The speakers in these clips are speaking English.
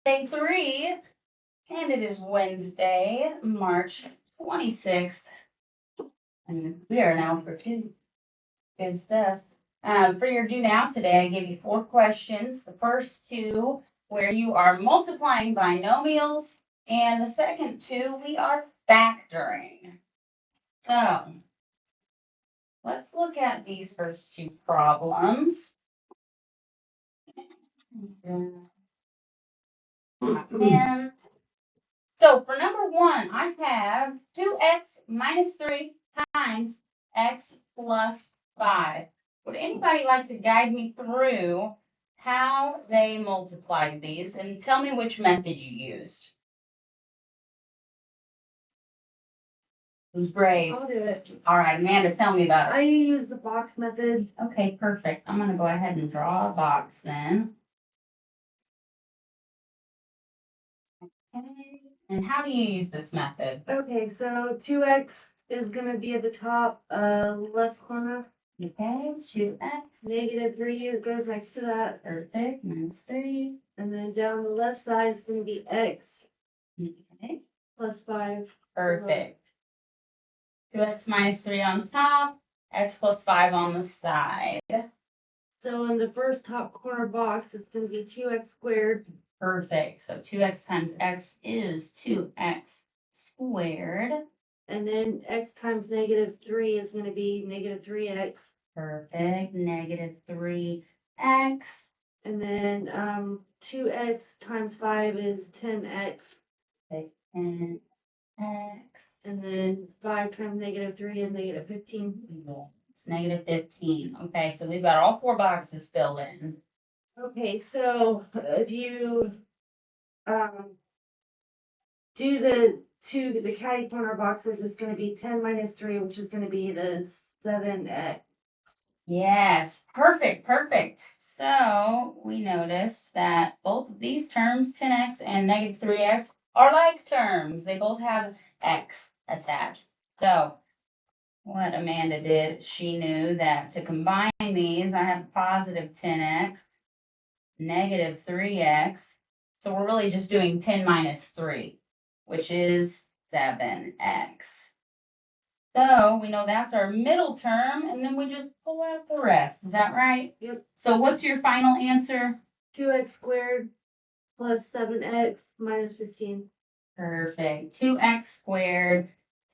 Day 3, and it is Wednesday, March 26th. And we are now for 2. Good stuff. For your do now today, I gave you 4 questions. The first 2 where you are multiplying binomials, and the second 2 we are factoring. So let's look at these first 2 problems. And so for number 1, I have 2x minus 3 times x plus 5. Would anybody like to guide me through how they multiplied these and tell me which method you used? Who's brave? I'll do it. All right, Amanda, tell me about it. I use the box method. Okay, perfect. I'm going to go ahead and draw a box then. Okay. And how do you use this method? Okay, so 2x is going to be at the top left corner. Okay, 2x. Negative 3 goes next to that. Perfect, minus 3. And then down the left side is going to be x Okay, plus 5. perfect. 2x minus 3 on top, x plus 5 on the side. So in the first top corner box, it's going to be 2x squared. Perfect. So 2x times x is 2x squared. And then x times negative 3 is going to be negative 3x. Perfect. Negative 3x. And then 2x times 5 is 10x. Perfect. 10x. And then 5 times negative 3 is negative 15. It's negative 15. Okay, so we've got all 4 boxes filled in. Okay, so do you do the catty corner boxes? It's going to be 10 minus 3, which is going to be the 7x. Yes, perfect, perfect. So we noticed that both of these terms, 10x and negative 3x, are like terms. They both have x attached. So what Amanda did, she knew that to combine these, I have positive 10x, negative 3x. So we're really just doing 10 minus 3, which is 7x. So we know that's our middle term, and then we just pull out the rest. Is that right? Yep. So what's your final answer? 2x squared plus 7x minus 15. Perfect. 2x squared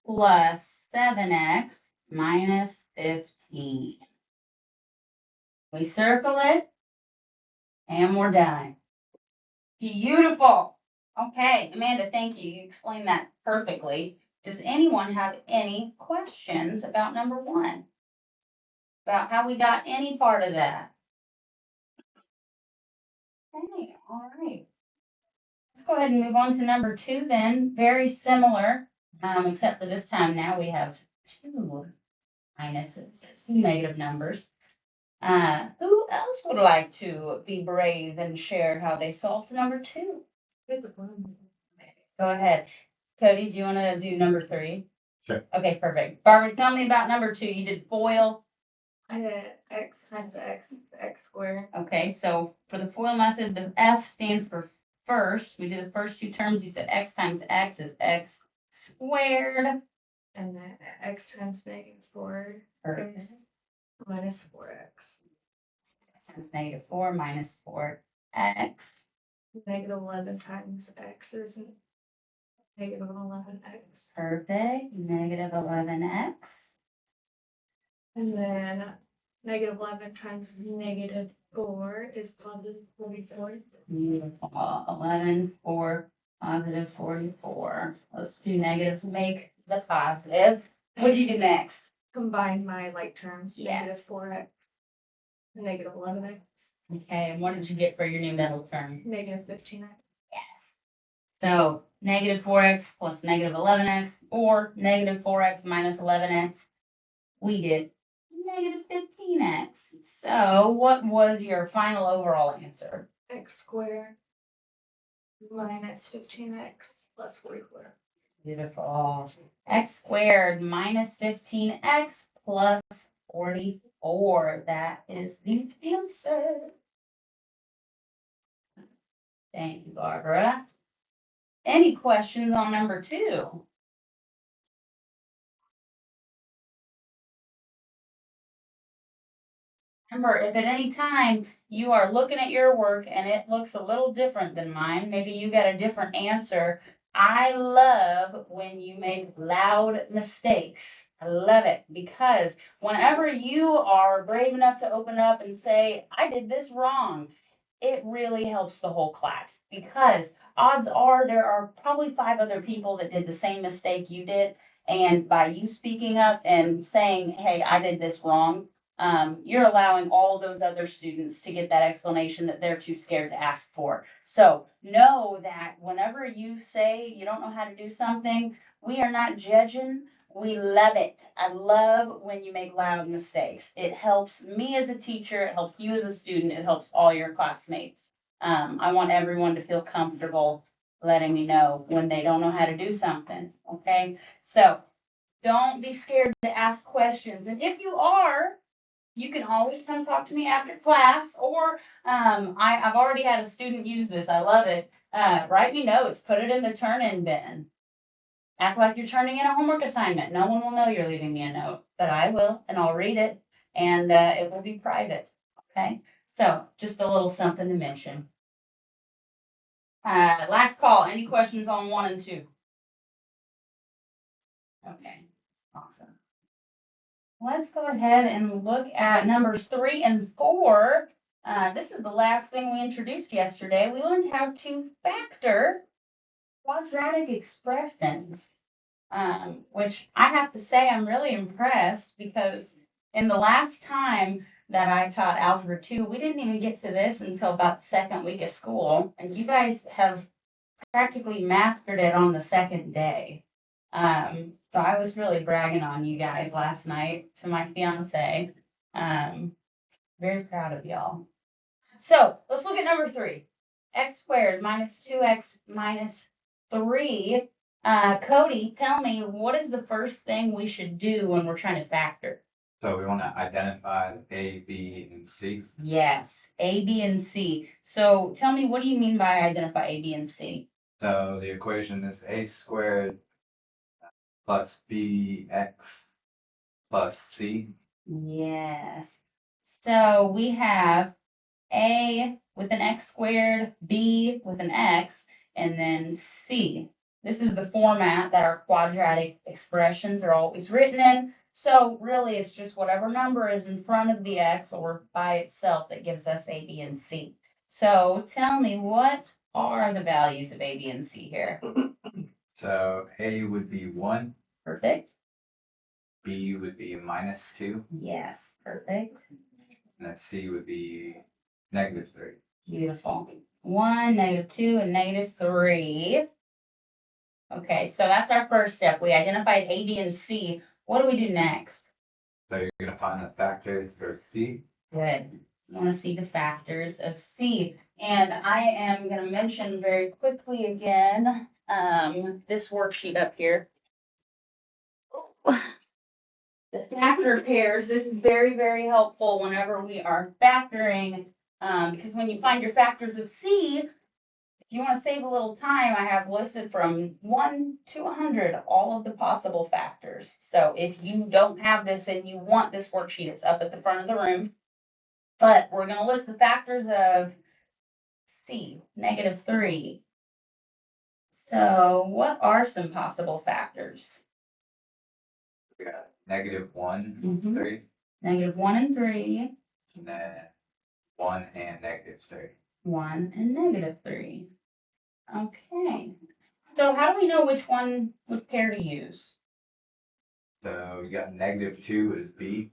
plus 7x minus 15. We circle it, and we're done. Beautiful. Okay, Amanda, thank you. You explained that perfectly. Does anyone have any questions about number 1? About how we got any part of that? Okay, all right. Let's go ahead and move on to number 2 then. Very similar, except for this time now we have 2 minuses, 2 negative numbers. Who else would like to be brave and share how they solved number 2? Okay, go ahead. Cody, do you want to do number 3? Sure. Okay, perfect. Barbara, tell me about number 2. You did FOIL. I did x times x, x squared. Okay, so for the FOIL method, the F stands for first. We did the first 2 terms. You said x times x is x squared. And then x times negative 4 Perfect. is minus 4x. X times negative 4 minus 4x. Negative 11 times x is negative 11x. Perfect. Negative 11x. And then negative 11 times negative 4 is positive 44. Beautiful. 11, 4, positive 44. Those 2 negatives make the positive. What did you do next? Combine my like terms, Yes. negative 4x, negative 11x, Okay, and what did you get for your new middle term? negative 15x. Yes. So negative 4x plus negative 11x or negative 4x minus 11x, we get negative 15x. So what was your final overall answer? X squared minus 15x plus 44. Beautiful. X squared minus 15x plus 44. That is the answer. Thank you, Barbara. Any questions on number 2? Remember, if at any time you are looking at your work and it looks a little different than mine, maybe you get a different answer. I love when you make loud mistakes. I love it because whenever you are brave enough to open up and say, I did this wrong, it really helps the whole class because odds are there are probably 5 other people that did the same mistake you did. And by you speaking up and saying, hey, I did this wrong, you're allowing all those other students to get that explanation that they're too scared to ask for. So know that whenever you say you don't know how to do something, we are not judging. We love it. I love when you make loud mistakes. It helps me as a teacher, it helps you as a student, it helps all your classmates. I want everyone to feel comfortable letting me know when they don't know how to do something. Okay. So don't be scared to ask questions. And if you are, you can always come talk to me after class, or I've already had a student use this. I love it. Write me notes, put it in the turn-in bin. Act like you're turning in a homework assignment. No one will know you're leaving me a note, but I will, and I'll read it, and it will be private. Okay, so just a little something to mention. Last call. Any questions on 1 and 2? Okay, awesome. Let's go ahead and look at numbers 3 and 4. This is the last thing we introduced yesterday. We learned how to factor quadratic expressions, which I have to say I'm really impressed because in the last time that I taught Algebra 2, we didn't even get to this until about the second week of school, and you guys have practically mastered it on the second day. So I was really bragging on you guys last night to my fiance. Very proud of y'all. So let's look at number 3. X squared minus 2x minus 3. Cody, tell me, what is the first thing we should do when we're trying to factor? So we want to identify A, B, and C. Yes, A, B, and C. So tell me, what do you mean by identify A, B, and C? So the equation is A squared plus BX plus C. Yes. So we have A with an X squared, B with an X, and then C. This is the format that our quadratic expressions are always written in. So really it's just whatever number is in front of the X or by itself that gives us A, B, and C. So tell me, what are the values of A, B, and C here? So A would be 1, Perfect. B would be -2, Yes, perfect. and then C would be -3. Beautiful. 1, -2, and -3. Okay, so that's our first step. We identified A, B, and C. What do we do next? So you're going to find the factors for C. Good. You want to see the factors of C. And I am going to mention very quickly again this worksheet up here. The factor pairs, this is very, very helpful whenever we are factoring, because when you find your factors of C, if you want to save a little time, I have listed from 1 to 100 all of the possible factors. So if you don't have this and you want this worksheet, it's up at the front of the room. But we're going to list the factors of C, -3. So what are some possible factors? We got -1, Mhm. 3, -1 and 3. and then 1 and -3. 1 and -3. Okay. So how do we know which pair to use? So you got -2 is B.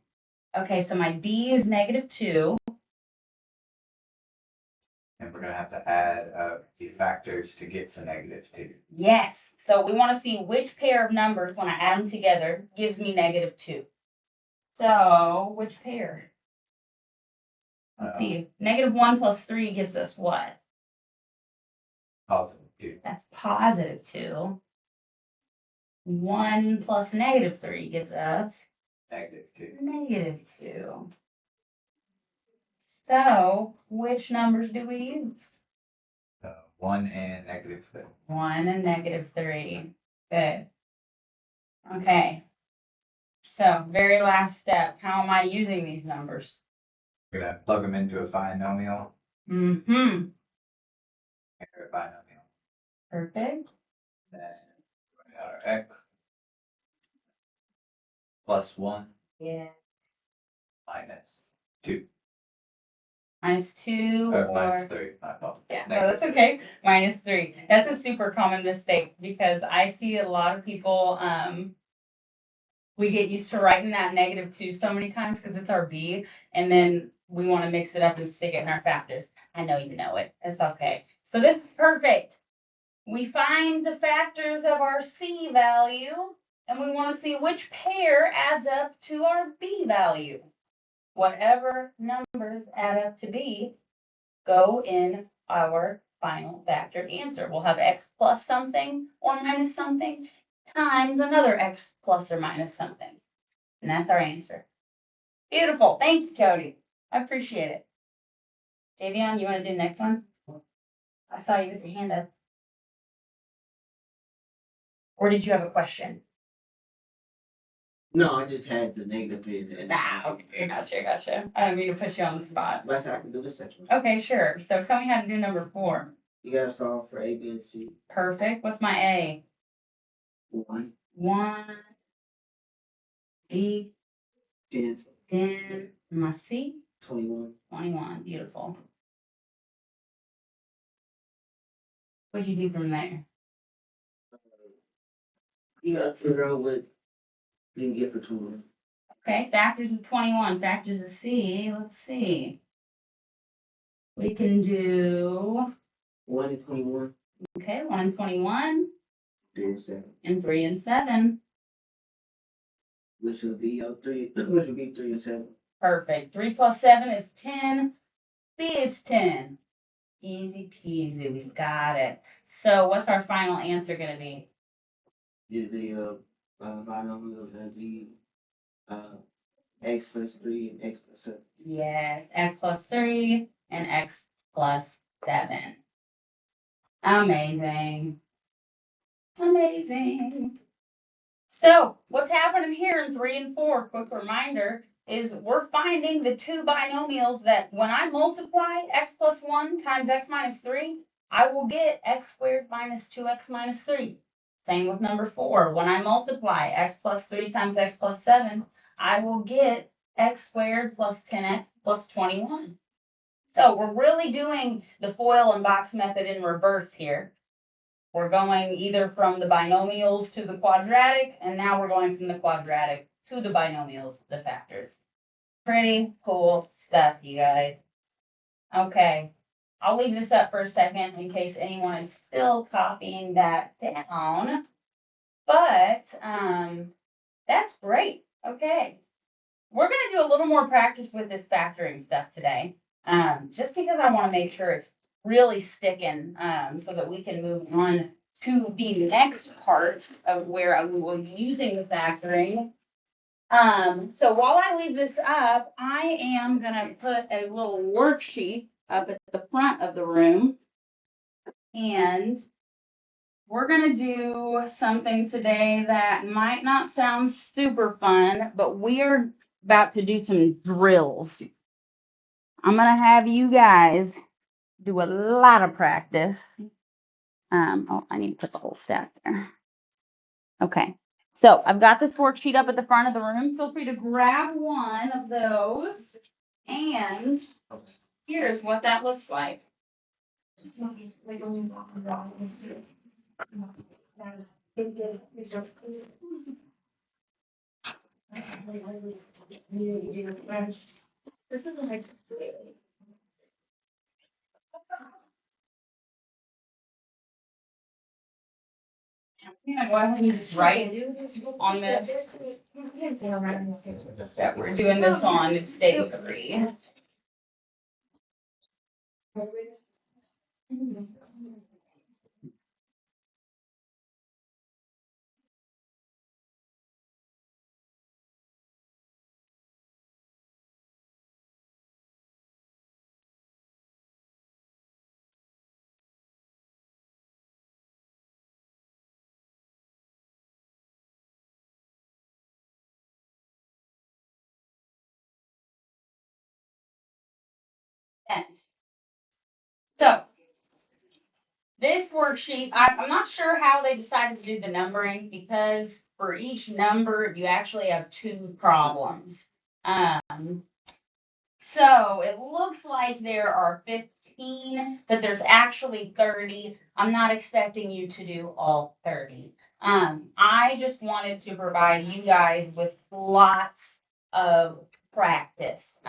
Okay, so my B is -2. And we're going to have to add up the factors to get to -2. Yes. So we want to see which pair of numbers, when I add them together, gives me -2. So which pair? Let's see. -1 plus 3 gives us what? +2. That's +2. 1 plus -3 gives us -2. -2. So which numbers do we use? 1 and -3. 1 and -3. Good. Okay. So, very last step. How am I using these numbers? We're gonna plug them into a binomial. Mm-hmm. Enter a binomial. Perfect. Then our x plus 1 Yeah. minus 2. -2 Or or -3, my fault. yeah, no, that's okay. -3. That's a super common mistake because I see a lot of people, we get used to writing that -2 so many times because it's our B, and then we want to mix it up and stick it in our factors. I know you know it. It's okay. So this is perfect. We find the factors of our C value, and we want to see which pair adds up to our B value. Whatever numbers add up to B go in our final factor answer. We'll have x plus something or minus something times another x plus or minus something. And that's our answer. Beautiful. Thank you, Cody. I appreciate it. Davion, you want to do the next one? I saw you with your hand up. Or did you have a question? No, I just had the negative in. Okay, gotcha. I don't mean to put you on the spot. But I can do the second. Okay, sure. So tell me how to do number 4. You gotta solve for A, B, and C. Perfect. What's my A? 1, 1, B, 10, 10, my C, 21. 21. Beautiful. What'd you do from there? You gotta figure out what you can get for 21. Okay, factors of 21, factors of C. Let's see. We can do, 1 and 21. okay, 1 and 21, 3 and 7. and 3 and 7. Which would be 3. Which would be 3 and 7. Perfect. 3 plus 7 is 10. B is 10. Easy peasy. We've got it. So what's our final answer going to be? Is the binomial gonna be x plus 3 and x plus 7. Yes, x plus 3 and x plus 7. Amazing. Amazing. So what's happening here in 3 and 4, quick reminder, is we're finding the two binomials that when I multiply x plus 1 times x minus 3, I will get x squared minus 2x minus 3. Same with number 4. When I multiply x plus 3 times x plus 7, I will get x squared plus 10x plus 21. So we're really doing the FOIL and box method in reverse here. We're going either from the binomials to the quadratic, and now we're going from the quadratic to the binomials, the factors. Pretty cool stuff, you guys. Okay, I'll leave this up for a second in case anyone is still copying that down. But that's great. Okay, we're going to do a little more practice with this factoring stuff today, just because I want to make sure it's really sticking, so that we can move on to the next part of where we will be using the factoring. So while I leave this up, I am going to put a little worksheet up at the front of the room, and we're going to do something today that might not sound super fun, but we are about to do some drills. I'm going to have you guys do a lot of practice. Oh, I need to put the whole stack there. Okay. So I've got this worksheet up at the front of the room. Feel free to grab one of those. And here's what that looks like. This is like. I'm gonna go ahead and just write on this that we're doing this on. It's day 3. Yes. So this worksheet, I'm not sure how they decided to do the numbering because for each number you actually have two problems. So it looks like there are 15, but there's actually 30. I'm not expecting you to do all 30. I just wanted to provide you guys with lots of practice.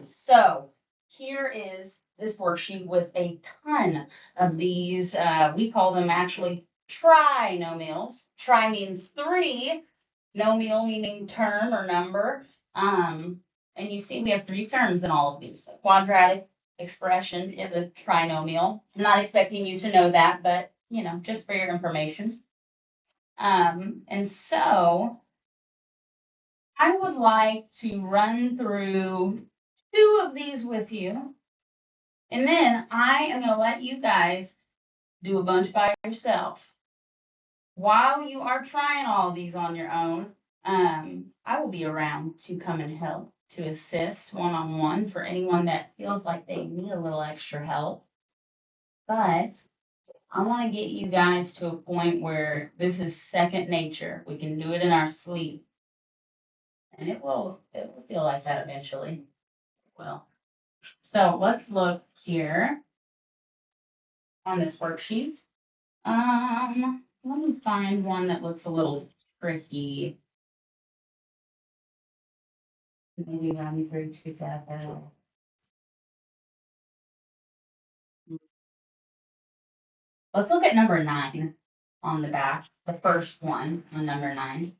So here is this worksheet with a ton of these. We call them actually trinomials. Tri means three, nomial meaning term or number. And you see we have three terms in all of these. A quadratic expression is a trinomial. I'm not expecting you to know that, but you know, just for your information. And so I would like to run through two of these with you. And then I am going to let you guys do a bunch by yourself. While you are trying all these on your own, I will be around to come and help, to assist one-on-one for anyone that feels like they need a little extra help. But I want to get you guys to a point where this is second nature. We can do it in our sleep. And it will feel like that eventually. Well, so let's look here on this worksheet. Let me find one that looks a little tricky. Maybe run through together. Let's look at number 9 on the back, the first one on number 9.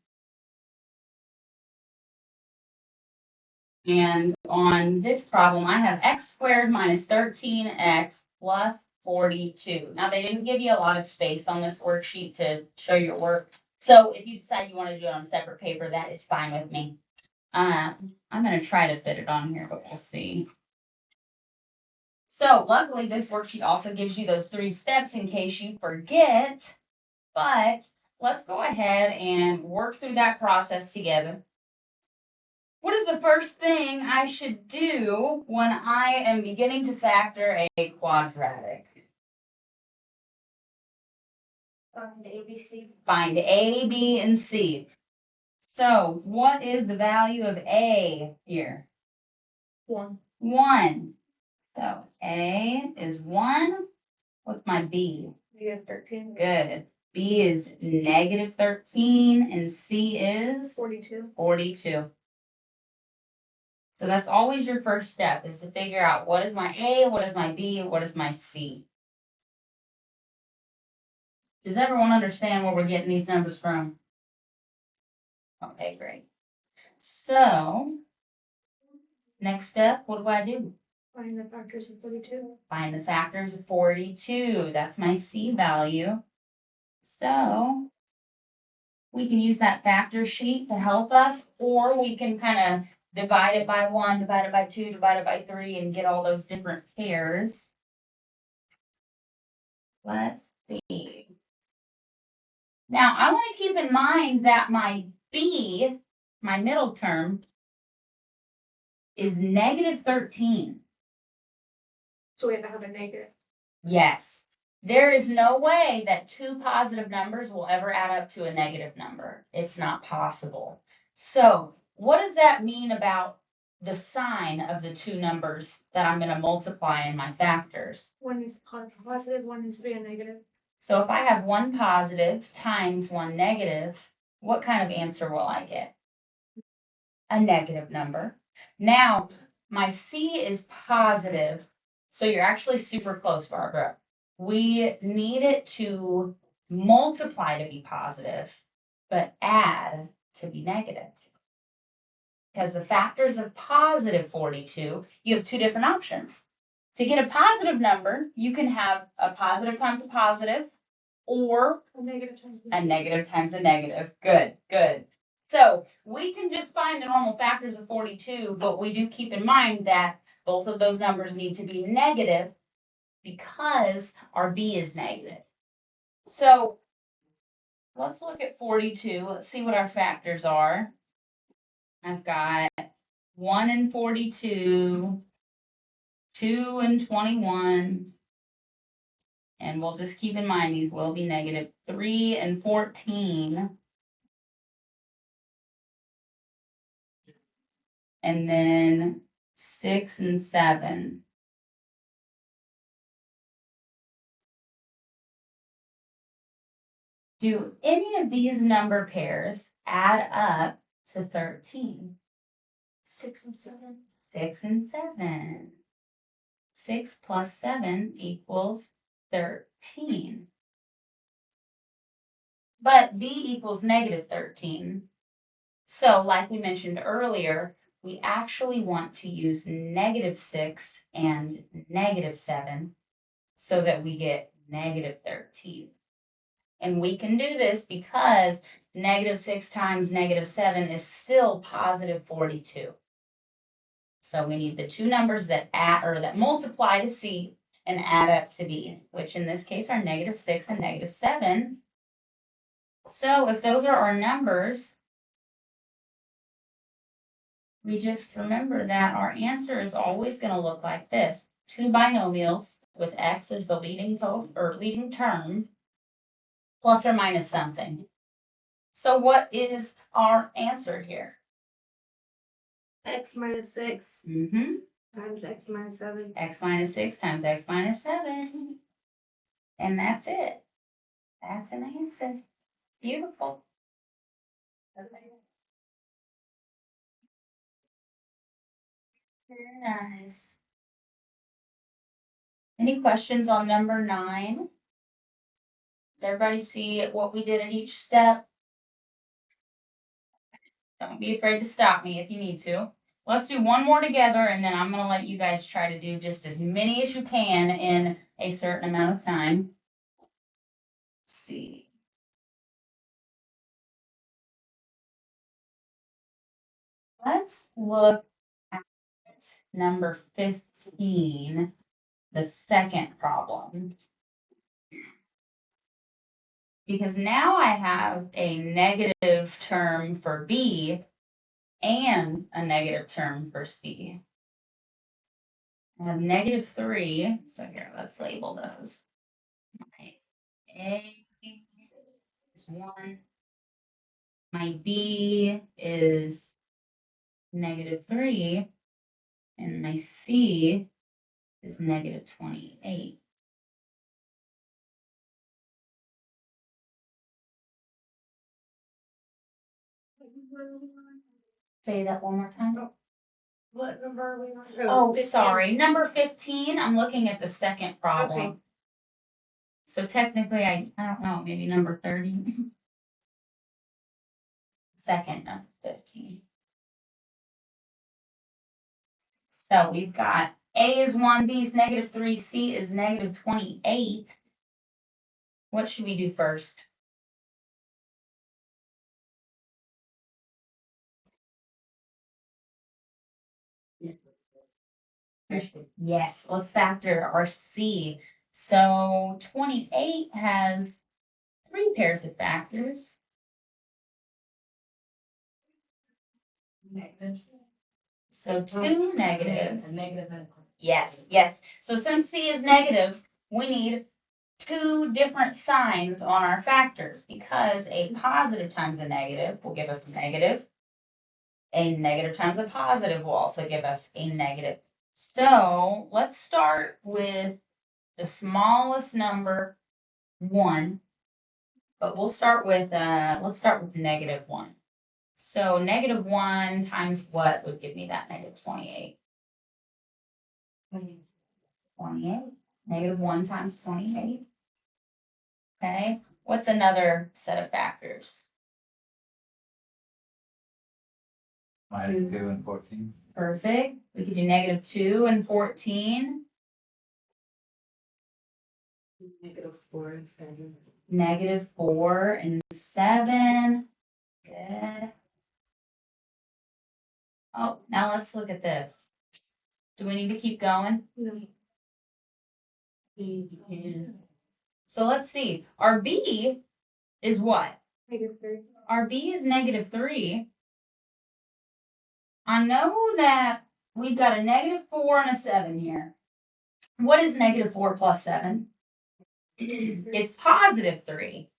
And on this problem, I have x squared minus 13x plus 42. Now, they didn't give you a lot of space on this worksheet to show your work. So if you decide you want to do it on a separate paper, that is fine with me. I'm going to try to fit it on here, but we'll see. So luckily, this worksheet also gives you those 3 steps in case you forget. But let's go ahead and work through that process together. What is the first thing I should do when I am beginning to factor a quadratic? Find A, B, C. Find A, B, and C. So what is the value of A here? 1. 1. So A is 1. What's my B? Negative 13. Good. B is negative 13 and C is 42. 42. So that's always your first step, is to figure out what is my A, what is my B, what is my C. Does everyone understand where we're getting these numbers from? Okay, great. So, next step, what do I do? Find the factors of 42. Find the factors of 42. That's my C value. So, we can use that factor sheet to help us, or we can kind of divide it by 1, divide it by 2, divide it by 3, and get all those different pairs. Let's see. Now, I want to keep in mind that my B, my middle term, is negative 13. So we have to have a negative. Yes. There is no way that 2 positive numbers will ever add up to a negative number. It's not possible. So, what does that mean about the sign of the 2 numbers that I'm going to multiply in my factors? One is positive, one needs to be a negative. So if I have 1 positive times 1 negative, what kind of answer will I get? A negative number. Now, my C is positive, so you're actually super close, Barbara. We need it to multiply to be positive, but add to be negative. Because the factors of positive 42, you have 2 different options. To get a positive number, you can have a positive times a positive, or A negative times a negative times a negative. Good, good. So we can just find the normal factors of 42, but we do keep in mind that both of those numbers need to be negative because our B is negative. So let's look at 42. Let's see what our factors are. I've got 1 and 42, 2 and 21. And we'll just keep in mind these will be negative 3 and 14. And then 6 and 7. Do any of these number pairs add up to 13? 6 and 7. 6 and 7. 6 plus 7 equals 13. But b equals negative 13. So like we mentioned earlier, we actually want to use negative 6 and negative 7 so that we get negative 13. And we can do this because negative 6 times negative 7 is still positive 42. So we need the two numbers that add or that multiply to c and add up to b, which in this case are negative 6 and negative 7. So if those are our numbers, we just remember that our answer is always going to look like this. Two binomials with x as the leading term, plus or minus something. So what is our answer here? X minus 6 Mm-hmm. times x minus 7. X minus 6 times x minus 7. And that's it. That's an answer. Beautiful. Very nice. Any questions on number 9? Does everybody see what we did at each step? Don't be afraid to stop me if you need to. Let's do one more together, and then I'm going to let you guys try to do just as many as you can in a certain amount of time. Let's see. Let's look at number 15, the second problem. Because now I have a negative term for B and a negative term for C. I have negative 3, so here, let's label those. My A is 1. My B is negative 3. And my C is negative 28. Say that one more time. What number are we on? Oh, 15. sorry. Number 15, I'm looking at the second problem. Okay. So technically, I don't know, maybe number 30. Second, number 15. So we've got A is 1, B is negative 3, C is negative 28. What should we do first? Yes, let's factor our C. So 28 has 3 pairs of factors. So 2 negatives. Yes, yes. So since C is negative, we need 2 different signs on our factors because a positive times a negative will give us a negative. A negative times a positive will also give us a negative. So let's start with the smallest number, 1. But we'll start with let's start with negative 1. So negative 1 times what would give me that negative 28? 28. Negative 1 times 28. Okay. What's another set of factors? Minus 2 and 14. Perfect. We could do negative 2 and 14. Negative 4 and 7. Negative 4 and 7. Good. Oh, now let's look at this. Do we need to keep going? No. So let's see. Our B is what? Negative 3. Our B is negative 3. I know that we've got a negative 4 and a 7 here. What is negative 4 plus 7? It's positive 3.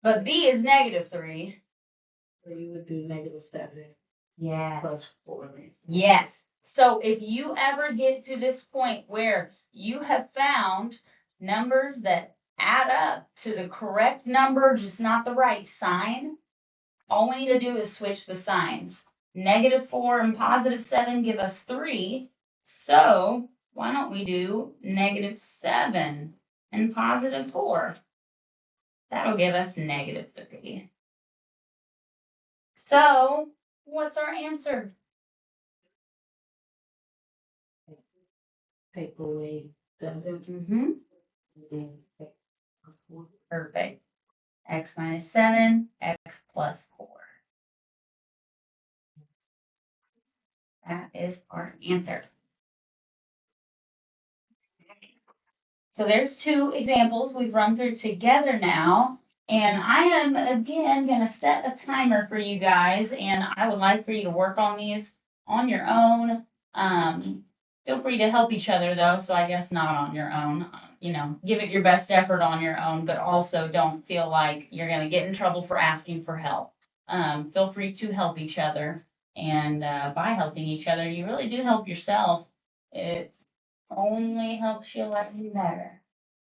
But b is negative 3. So you would do -7 Yes. plus 4. Yes. So if you ever get to this point where you have found numbers that add up to the correct number, just not the right sign, all we need to do is switch the signs. -4 and +7 give us 3. So why don't we do -7 and +4? That'll give us -3. So what's our answer? Take away 7. Mm-hmm. And then take plus 4. Perfect. X minus 7, x plus 4. That is our answer. So there's 2 examples we've run through together now. And I am again going to set a timer for you guys. And I would like for you to work on these on your own. Feel free to help each other though. So I guess not on your own. Give it your best effort on your own, but also don't feel like you're going to get in trouble for asking for help. Feel free to help each other. And by helping each other, you really do help yourself. It only helps you learn better.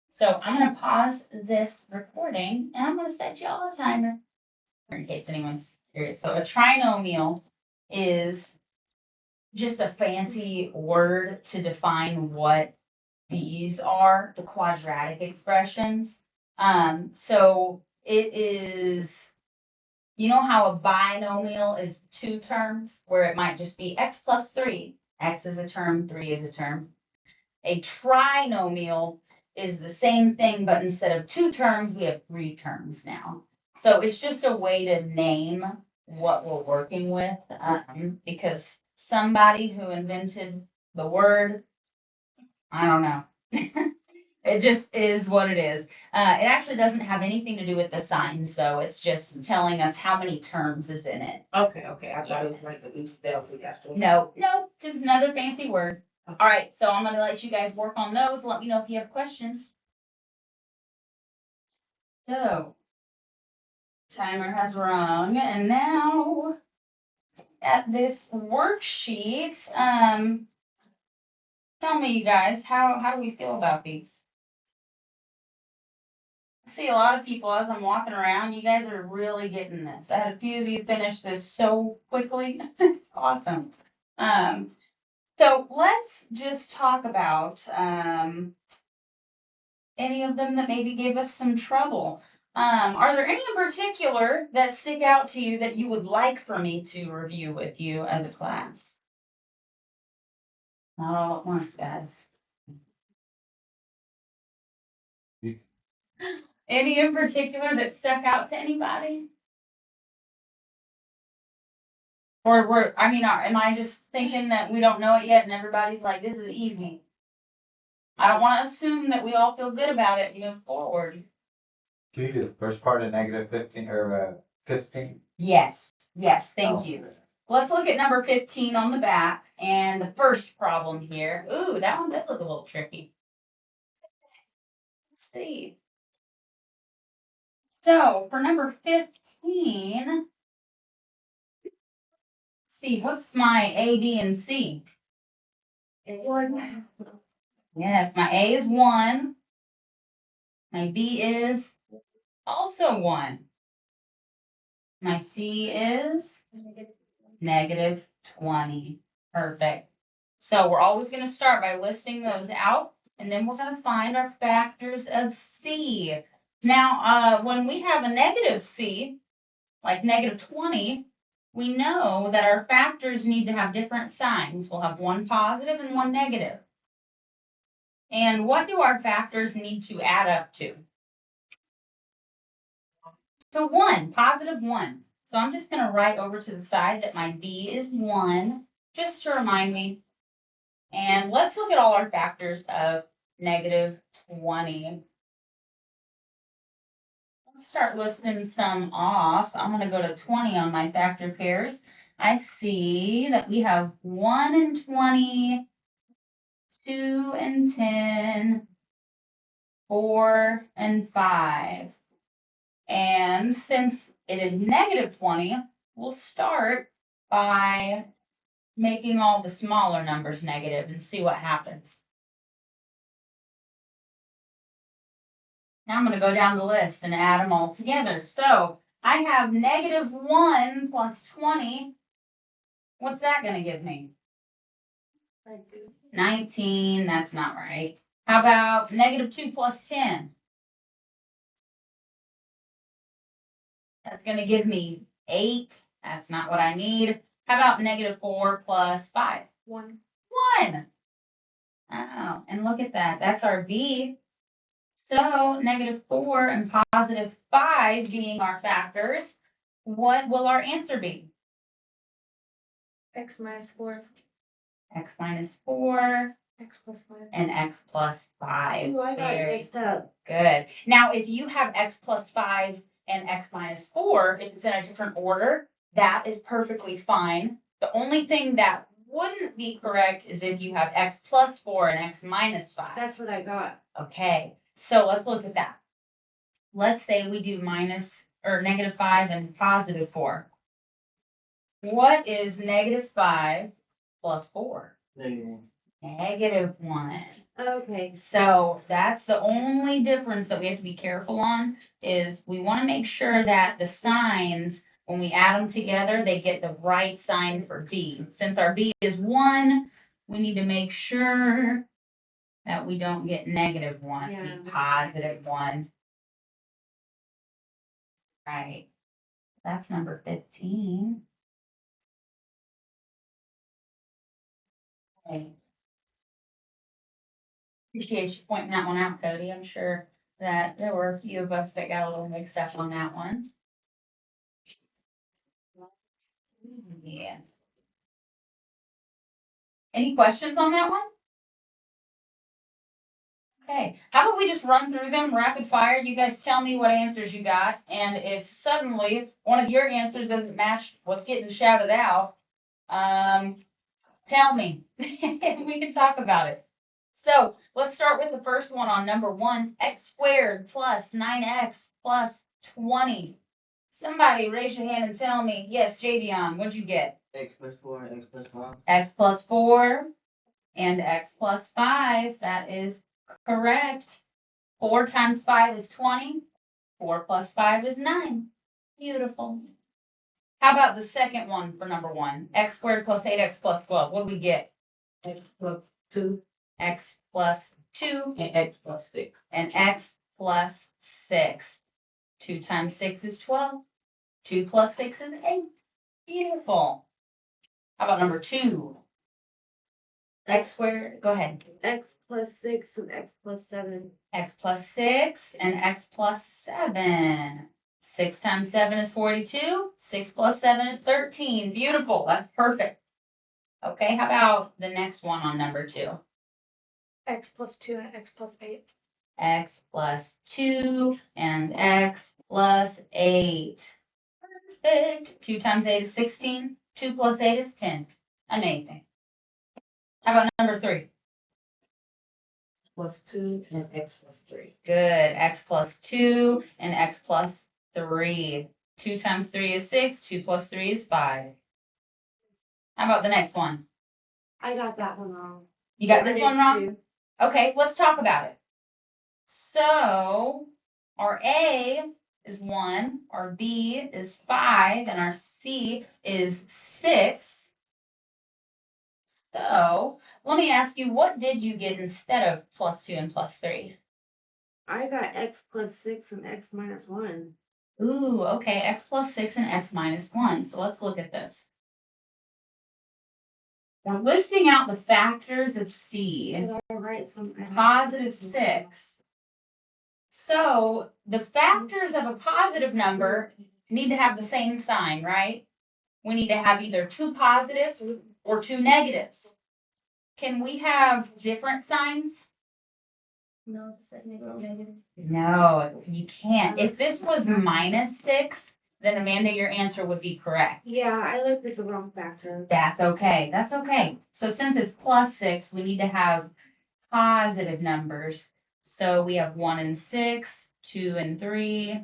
So I'm going to pause this recording and I'm going to set you all a timer in case anyone's curious. So a trinomial is just a fancy word to define what these are, the quadratic expressions. So it is, you know how a binomial is 2 terms, where it might just be x plus 3. X is a term, 3 is a term. A trinomial is the same thing, but instead of 2 terms, we have 3 terms now. So it's just a way to name what we're working with, because somebody who invented the word, I don't know. It just is what it is. It actually doesn't have anything to do with the signs, though. It's just telling us how many terms is in it. Okay. I thought it was like a new spell we got to. No, just another fancy word. All right, so I'm going to let you guys work on those. Let me know if you have questions. So, timer has rung, and now at this worksheet, tell me, you guys, how do we feel about these? I see a lot of people as I'm walking around. You guys are really getting this. I had a few of you finish this so quickly. It's awesome. So let's just talk about any of them that maybe gave us some trouble. Are there any in particular that stick out to you that you would like for me to review with you as a class? Not all at once, guys. Any in particular that stuck out to anybody? Or am I just thinking that we don't know it yet and everybody's like, this is easy? I don't want to assume that we all feel good about it moving forward. Can you do the first part of -15 or 15? Yes, thank you. Let's look at number 15 on the back and the first problem here. Ooh, that one does look a little tricky. Let's see. So for number 15, let's see, what's my A, B, and C? Yes, my A is 1. My B is also 1. My C is -20. Perfect. So we're always going to start by listing those out, and then we're going to find our factors of C. Now, when we have a negative C, like -20, we know that our factors need to have different signs. We'll have one positive and one negative. And what do our factors need to add up to? So 1, positive 1. So I'm just going to write over to the side that my B is 1, just to remind me. And let's look at all our factors of -20. Let's start listing some off. I'm going to go to 20 on my factor pairs. I see that we have 1 and 20, 2 and 10, 4 and 5. And since it is negative 20, we'll start by making all the smaller numbers negative and see what happens. Now I'm going to go down the list and add them all together. So I have negative 1 plus 20. What's that going to give me? 19. That's not right. How about negative 2 plus 10? That's going to give me 8. That's not what I need. How about negative 4 plus 5? 1. 1. Oh, and look at that. That's our B. So negative 4 and positive 5 being our factors, what will our answer be? X minus 4. X minus 4 X plus 5. and X plus 5. Ooh, I got it Very mixed up. good. Now, if you have X plus 5 and X minus 4, if it's in a different order, that is perfectly fine. The only thing that wouldn't be correct is if you have X plus 4 and X minus 5. That's what I got. Okay, so let's look at that. Let's say we do minus or negative 5 and positive 4. What is negative 5 plus 4? -1. Negative 1. Okay. So that's the only difference that we have to be careful on is we want to make sure that the signs, when we add them together, they get the right sign for B. Since our B is 1, we need to make sure that we don't get negative 1, Yeah. be positive 1. Right. That's number 15. Okay. Appreciate you pointing that one out, Cody. I'm sure that there were a few of us that got a little mixed up on that one. Yeah. Any questions on that one? Okay. How about we just run through them rapid fire? You guys tell me what answers you got. And if suddenly one of your answers doesn't match what's getting shouted out, tell me. We can talk about it. So let's start with the first one on number 1, x squared plus 9x plus 20. Somebody raise your hand and tell me, yes, Javion, what'd you get? X plus 4 and X plus 5. X plus 4 and X plus 5. That is correct. 4 times 5 is 20. 4 plus 5 is 9. Beautiful. How about the second one for number 1? X squared plus 8x plus 12. What do we get? X plus 2 X plus 2 and X plus 6. and X plus 6. 2 times 6 is 12. 2 plus 6 is 8. Beautiful. How about number 2? X squared, go ahead. X plus 6 and X plus 7. X plus 6 and X plus 7. 6 times 7 is 42. 6 plus 7 is 13. Beautiful. That's perfect. Okay, how about the next one on number 2? X plus 2 and X plus 8. X plus 2 and X plus 8. Perfect. 2 times 8 is 16. 2 plus 8 is 10. Amazing. How about number 3? Plus 2 and X plus 3. Good. X plus 2 and X plus 3. 2 times 3 is 6. 2 plus 3 is 5. How about the next one? I got that one wrong. You got I this did one wrong? too. Okay, let's talk about it. So, our A is 1, our B is 5, and our C is 6. So, let me ask you, what did you get instead of plus 2 and plus 3? I got X plus 6 and X minus 1. Ooh, okay, X plus 6 and X minus 1. So let's look at this. We're listing out the factors of C. Did I write something? Positive 6. So the factors of a positive number need to have the same sign, right? We need to have either 2 positives or 2 negatives. Can we have different signs? No, it's negative. No, you can't. If this was minus 6, then Amanda, your answer would be correct. Yeah, I looked at the wrong factor. That's okay. That's okay. So since it's plus 6, we need to have positive numbers. So we have 1 and 6, 2 and 3.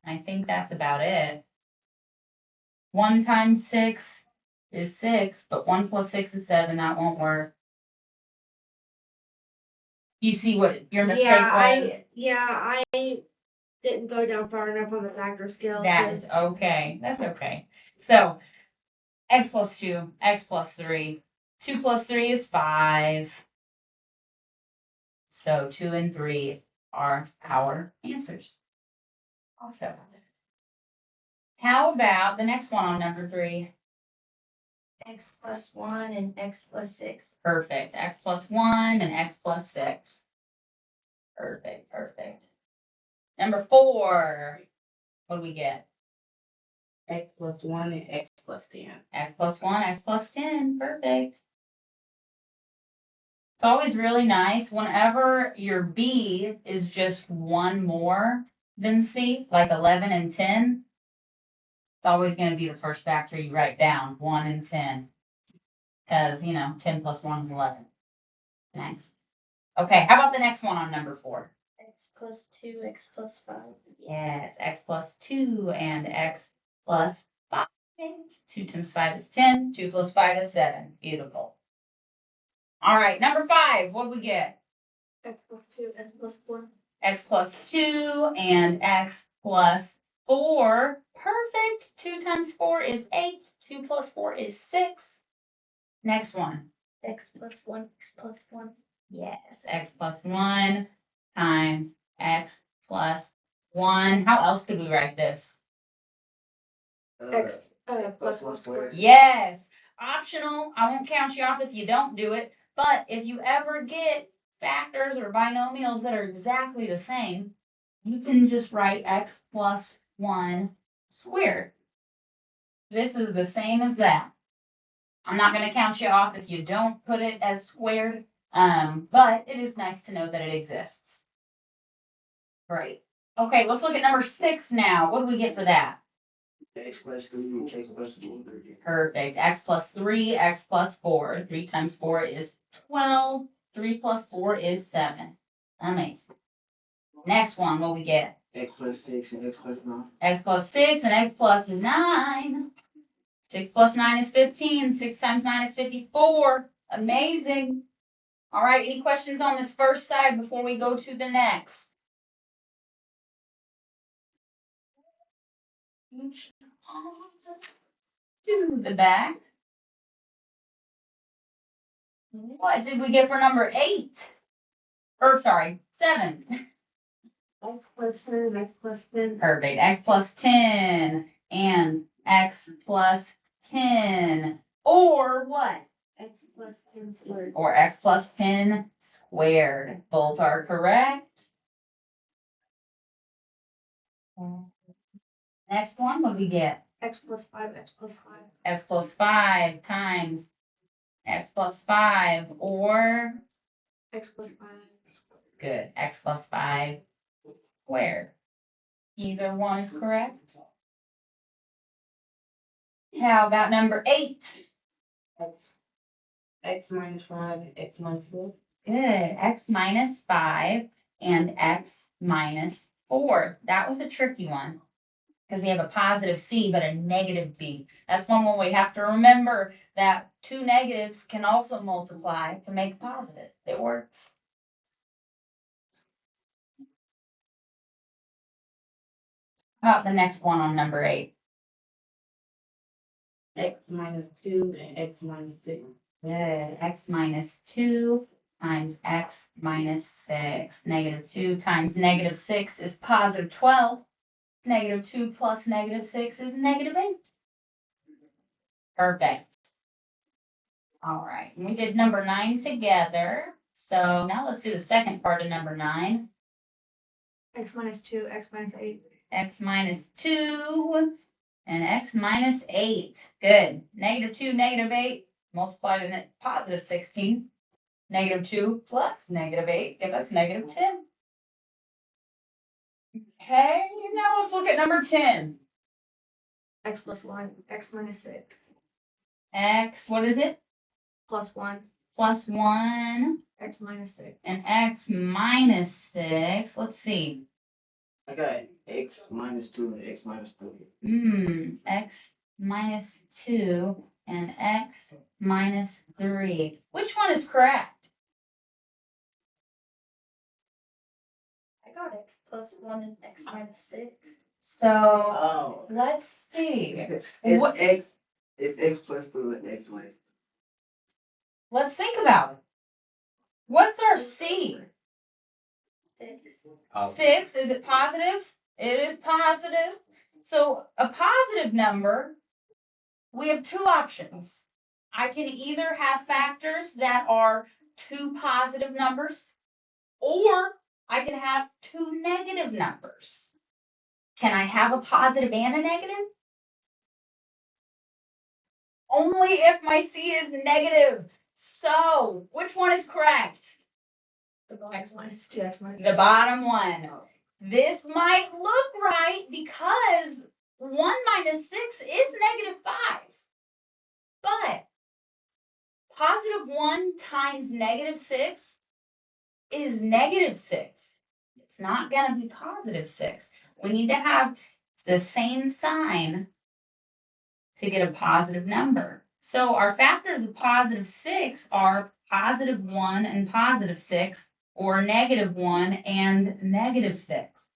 I think that's about it. 1 times 6 is 6, but 1 plus 6 is 7. That won't work. You see what your mistake was? I didn't go down far enough on the factor scale. That is okay. That's okay. So x plus 2, x plus 3. 2 plus 3 is 5. So 2 and 3 are our answers. Awesome. How about the next one on number 3? X plus 1 and x plus 6. Perfect. X plus 1 and x plus 6. Perfect, perfect. Number 4. What do we get? X plus 1 and X plus 10. X plus 1, X plus 10. Perfect. It's always really nice whenever your B is just one more than C, like 11 and 10. It's always going to be the first factor you write down, 1 and 10. Because, 10 plus 1 is 11. Nice. Okay, how about the next one on number 4? X plus 2, x plus 5. Yes, X plus 2 and X plus 5. 2 times 5 is 10. 2 plus 5 is 7. Beautiful. All right, number 5, what do we get? X plus 2, x plus 4. X plus 2 and X plus 4. Perfect. 2 times 4 is 8. 2 plus 4 is 6. Next one. X plus 1, x plus 1. Yes, X plus 1 times X plus 1. How else could we write this? X plus 1 squared. Yes, optional. I won't count you off if you don't do it. But if you ever get factors or binomials that are exactly the same, you can just write x plus 1 squared. This is the same as that. I'm not going to count you off if you don't put it as squared, but it is nice to know that it exists. Great. Okay, let's look at number 6 now. What do we get for that? X plus 3 and X plus 4. Perfect. X plus 3, X plus 4. 3 times 4 is 12. 3 plus 4 is 7. Amazing. Next one, what we get? X plus 6 and X plus 9. X plus 6 and X plus 9. 6 plus 9 is 15. 6 times 9 is 54. Amazing. All right, any questions on this first side before we go to the next? To the back. What did we get for number 8? Or sorry, 7. X plus 10, X plus 10. Perfect. X plus 10 and X plus 10. Or what? X plus 10 squared. Or X plus 10 squared. Both are correct. Next one, what do we get? X plus 5, x plus 5. X plus 5 times X plus 5 or X plus 5. good. X plus 5 squared. Either one is correct. How about number 8? X minus 5 and X minus 4. Good. X minus 5 and X minus 4. That was a tricky one because we have a positive C but a negative B. That's one where we have to remember that 2 negatives can also multiply to make positive. It works. How about the next one on number 8? X minus 2 and X minus 6. Good. X minus 2 times X minus 6. Negative 2 times negative 6 is positive 12. Negative 2 plus negative 6 is negative 8. Perfect. All right. We did number 9 together. So now let's do the second part of number 9. X minus 2, x minus 8. X minus 2 and X minus 8. Good. Negative 2, negative 8. Multiplied in positive 16. Negative 2 plus negative 8 give us negative 10. Okay, now let's look at number 10. X plus 1, x minus 6. X, what is it? Plus 1. Plus 1. X minus 6. and x minus 6. Let's see. I got x minus 2 and x minus 3. X minus 2 and x minus 3. Which one is correct? I got x plus 1 and x minus 6. So Oh. let's see. It's What- x. It's x plus 2 and x minus 3. Let's think about it. What's our C? 6. 6. Is it positive? It is positive. So a positive number, we have two options. I can either have factors that are two positive numbers, or I can have two negative numbers. Can I have a positive and a negative? Only if my C is negative. So, which one is correct? X minus 2, x minus The bottom one. This might look right because 1 minus 6 is negative 5. But positive 1 times negative 6 is negative 6. It's not going to be positive 6. We need to have the same sign to get a positive number. So our factors of positive 6 are positive 1 and positive 6, or negative 1 and negative 6.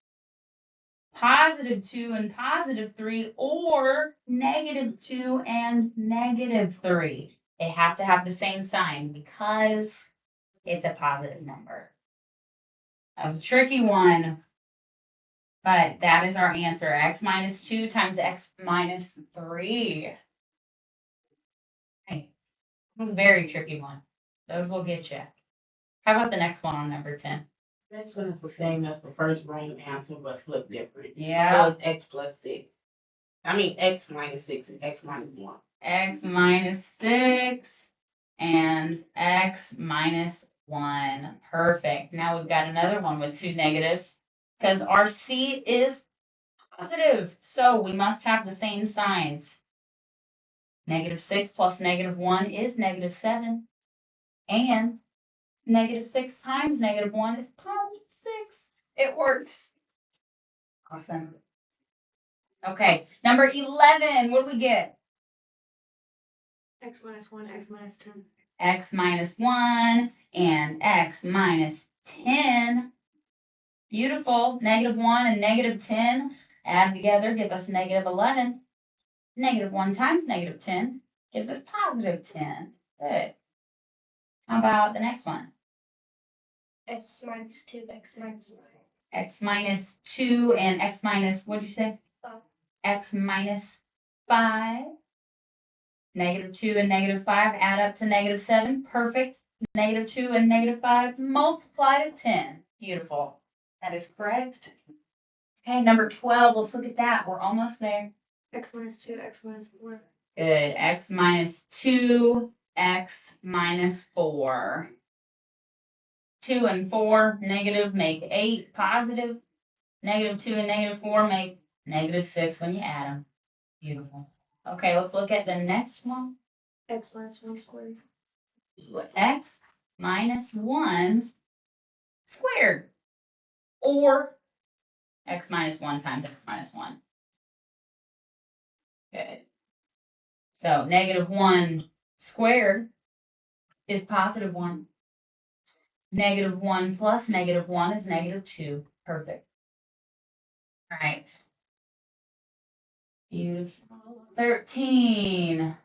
Positive 2 and positive 3, or negative 2 and negative 3. They have to have the same sign because it's a positive number. That was a tricky one, but that is our answer. X minus 2 times x minus 3. Okay. Very tricky one. Those will get you. How about the next one on number 10? Next one is the same as the first brain answer, but flip different. Yeah. So it's x plus 6. I mean, x minus 6 and x minus 1. X minus 6 and x minus 1. Perfect. Now we've got another one with two negatives because our C is positive. So we must have the same signs. Negative 6 plus negative 1 is negative 7. And negative 6 times negative 1 is positive 6. It works. Awesome. Okay, number 11. What do we get? X minus 1, x minus 10. X minus 1 and x minus 10. Beautiful. Negative 1 and negative 10 add together give us negative 11. Negative 1 times negative 10 gives us positive 10. Good. How about the next one? X minus 2, x minus 1. X minus 2 and x minus, what'd you say? 5. X minus 5. Negative 2 and negative 5 add up to negative 7. Perfect. Negative 2 and negative 5 multiply to 10. Beautiful. That is correct. Okay, number 12. Let's look at that. We're almost there. X minus 2, x minus 4. Good. X minus 2, x minus 4. 2 and 4 negative make 8 positive. Negative 2 and negative 4 make negative 6 when you add them. Beautiful. Okay, let's look at the next one. X minus 1 squared. X minus 1 squared. Or x minus 1 times x minus 1. Good. So negative 1 squared is positive 1. Negative 1 plus negative 1 is negative 2. Perfect. All right. Beautiful. 13.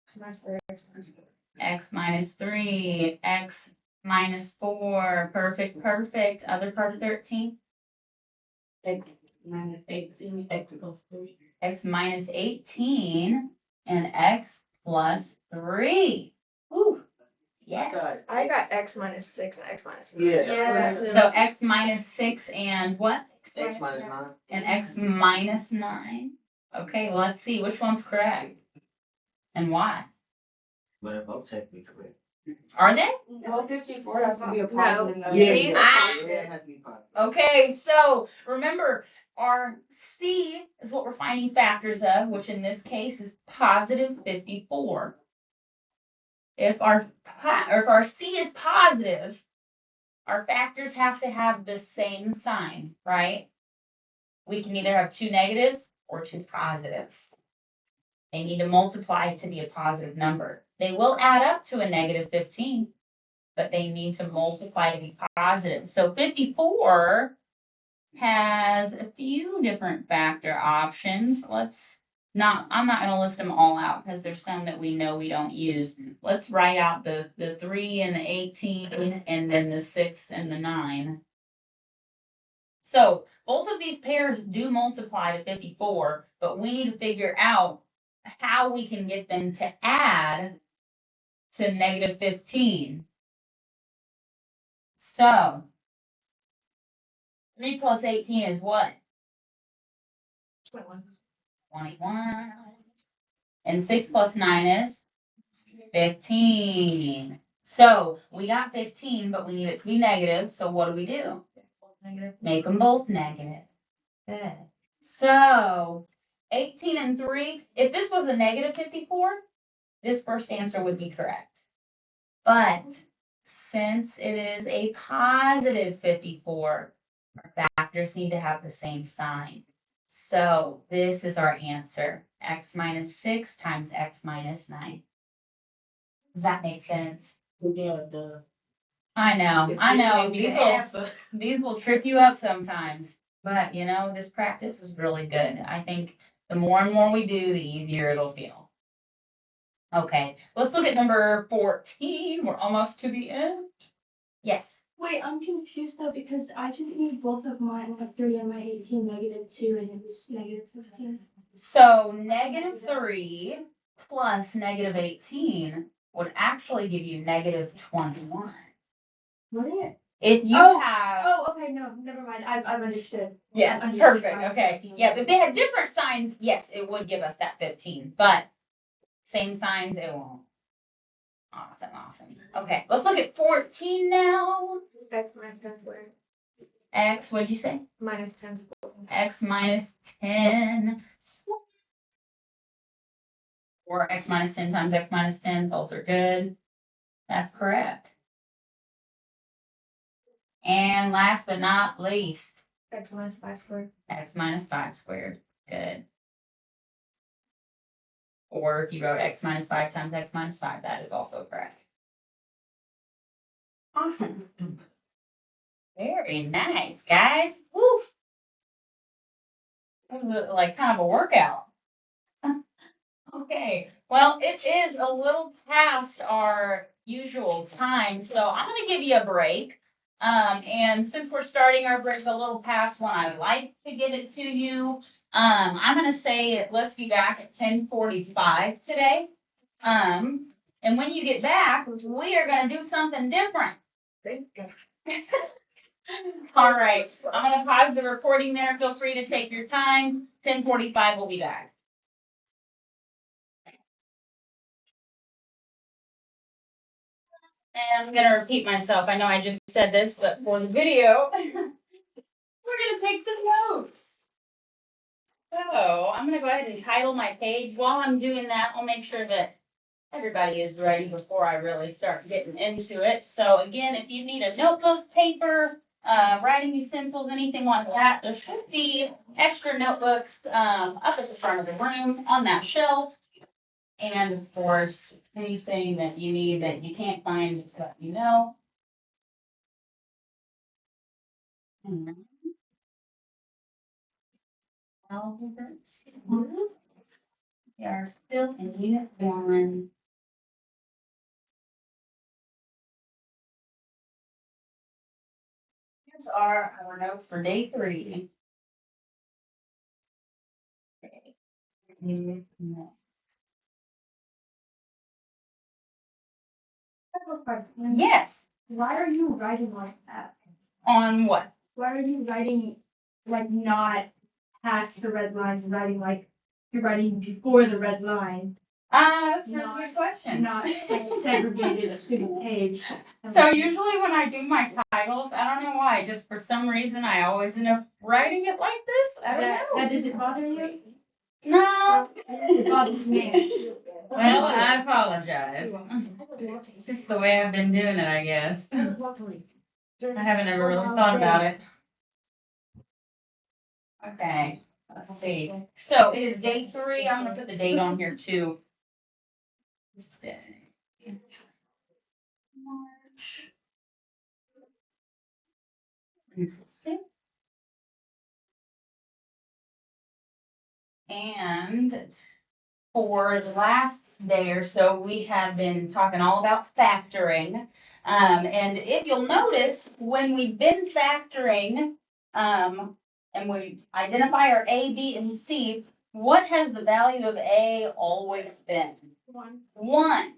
X minus 3, x minus 4. X minus 3. X minus 4. Perfect, perfect. Other part of 13. X minus 18, x plus 3. X minus 18 and x plus 3. Whew. Yes. I got x minus 6 and x minus 9. Yeah. So x minus 6 and what? X minus 9. And x minus 9. Okay, well, let's see which one's correct and why. But if I'm technically correct. Are they? Well, 54 has to be a No. positive number. These are Ah. Yeah, it positive. has to be positive. Okay, so remember, our C is what we're finding factors of, which in this case is positive 54. if our C is positive, our factors have to have the same sign, right? We can either have two negatives or two positives. They need to multiply to be a positive number. They will add up to a negative 15, but they need to multiply to be positive. So 54 has a few different factor options. I'm not going to list them all out because there's some that we know we don't use. Let's write out the 3 and the 18 and then the 6 and the 9. So both of these pairs do multiply to 54, but we need to figure out how we can get them to add to negative 15. So 3 plus 18 is what? 21. 21. And 6 plus 9 is 15. So we got 15, but we need it to be negative. So what do? Make them both negative. Good. So 18 and 3, if this was a negative 54, this first answer would be correct. But since it is a positive 54, our factors need to have the same sign. So this is our answer, x minus 6 times x minus 9. Does that make sense? Yeah, duh. I know. These will trip you up sometimes. But, this practice is really good. I think the more and more we do, the easier it'll feel. Okay, let's look at number 14. We're almost to the end. Yes. Wait, I'm confused though because I just need both of mine, my 3 and my 18, -2, and it was -15. So negative 3 plus negative 18 would actually give you negative 21. What? If you have... Oh, okay, no, never mind. I've understood. Yes, I've understood perfect. why Okay. it's 15. Yeah, if they had different signs, yes, it would give us that 15. But same signs, it won't. Awesome. Okay, let's look at 14 now. X minus 10 squared. X, what'd you say? Minus 10 squared. X minus 10 squared. Or x minus 10 times x minus 10, both are good. That's correct. And last but not least, X minus 5 squared. x minus 5 squared. Good. Or if you wrote x minus 5 times x minus 5, that is also correct. Awesome. Very nice, guys. Woof. That was like kind of a workout. Okay, well, it is a little past our usual time, so I'm going to give you a break. And since we're starting our break a little past when I like to give it to you, I'm going to say let's be back at 10:45 today. And when you get back, we are going to do something different. All right, I'm going to pause the recording there. Feel free to take your time. 10:45, we'll be back. And I'm going to repeat myself. I know I just said this, but for the video, we're going to take some notes. So I'm going to go ahead and title my page. While I'm doing that, I'll make sure that everybody is ready before I really start getting into it. So again, if you need a notebook, paper, writing utensils, anything like that, there should be extra notebooks up at the front of the room on that shelf. And of course, anything that you need that you can't find, just let me know. Algebras. We are still in unit 1. Here's our notes for day 3. Yes. Why are you writing like that? On what? Why are you writing like not past the red line, writing like you're writing before the red line, That's a really good question. not segregated to the page? So usually when I do my titles, I don't know why, just for some reason I always end up writing it like this. I don't know. That doesn't bother you? No. God's name. Well, I apologize. It's just the way I've been doing it, I guess. I haven't ever really thought about it. Okay, let's see. So it is day 3. I'm gonna put the date on here too. This day. March. 26. And for the last day or so, we have been talking all about factoring. And if you'll notice, when we've been factoring, and we identify our A, B, and C, what has the value of A always been? 1. 1.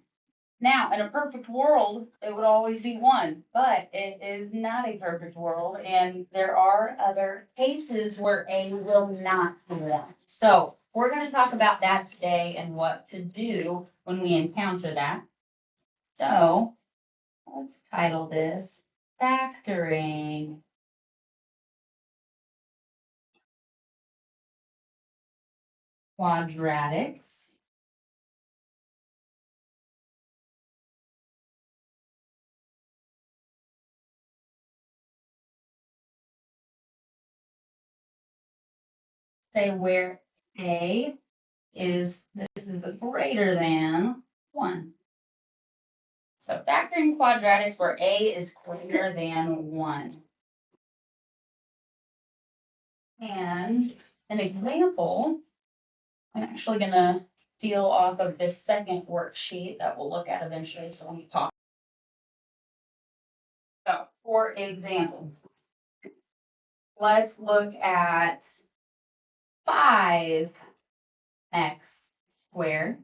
Now, in a perfect world, it would always be 1, but it is not a perfect world, and there are other cases where A will not be 1. So, we're going to talk about that today and what to do when we encounter that. So, let's title this Factoring Quadratics. Say where A is, this is a greater than 1. So factoring quadratics where A is greater than 1. And an example, I'm actually going to steal off of this second worksheet that we'll look at eventually. So let me talk. So for example, let's look at 5x squared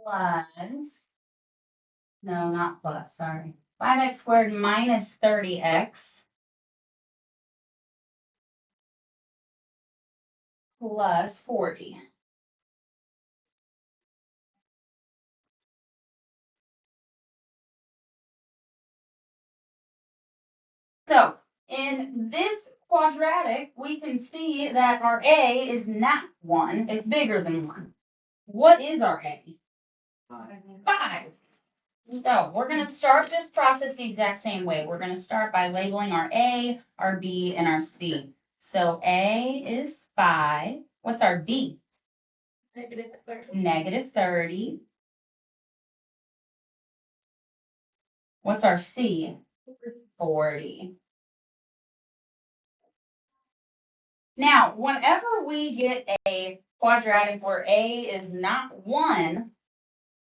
plus, no, not plus, sorry. 5x squared minus 30x plus 40. So in this quadratic, we can see that our A is not 1, it's bigger than 1. What is our A? 5. So we're going to start this process the exact same way. We're going to start by labeling our A, our B, and our C. So A is 5. What's our B? Negative 30. What's our C? 40. Now, whenever we get a quadratic where A is not 1,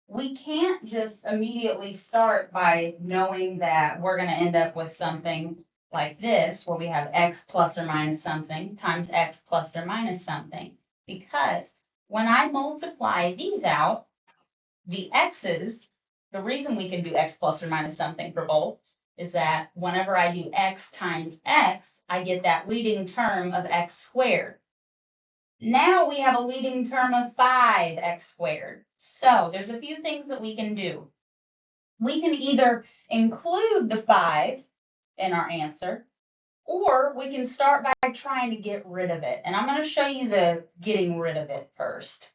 we can't just immediately start by knowing that we're going to end up with something like this, where we have x plus or minus something times x plus or minus something. Because when I multiply these out, the x's, the reason we can do x plus or minus something for both is that whenever I do x times x, I get that leading term of x squared. Now we have a leading term of 5x squared. So there's a few things that we can do. We can either include the 5 in our answer, or we can start by trying to get rid of it. And I'm going to show you the getting rid of it first.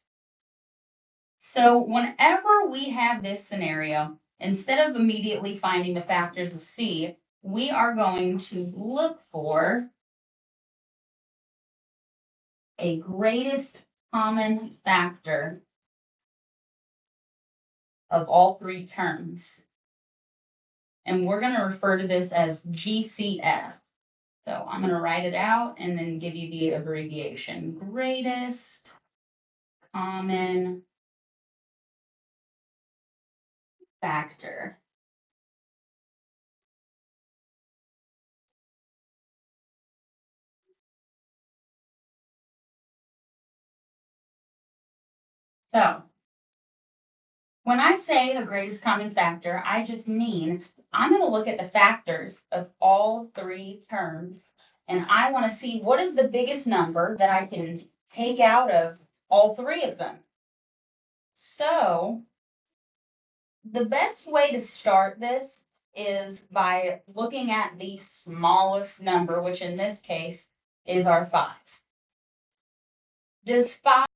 So whenever we have this scenario, instead of immediately finding the factors of C, we are going to look for a greatest common factor of all 3 terms. And we're going to refer to this as GCF. So I'm going to write it out and then give you the abbreviation. Greatest common factor. So when I say the greatest common factor, I just mean I'm going to look at the factors of all 3 terms, and I want to see what is the biggest number that I can take out of all 3 of them. So the best way to start this is by looking at the smallest number, which in this case is our 5. Does 5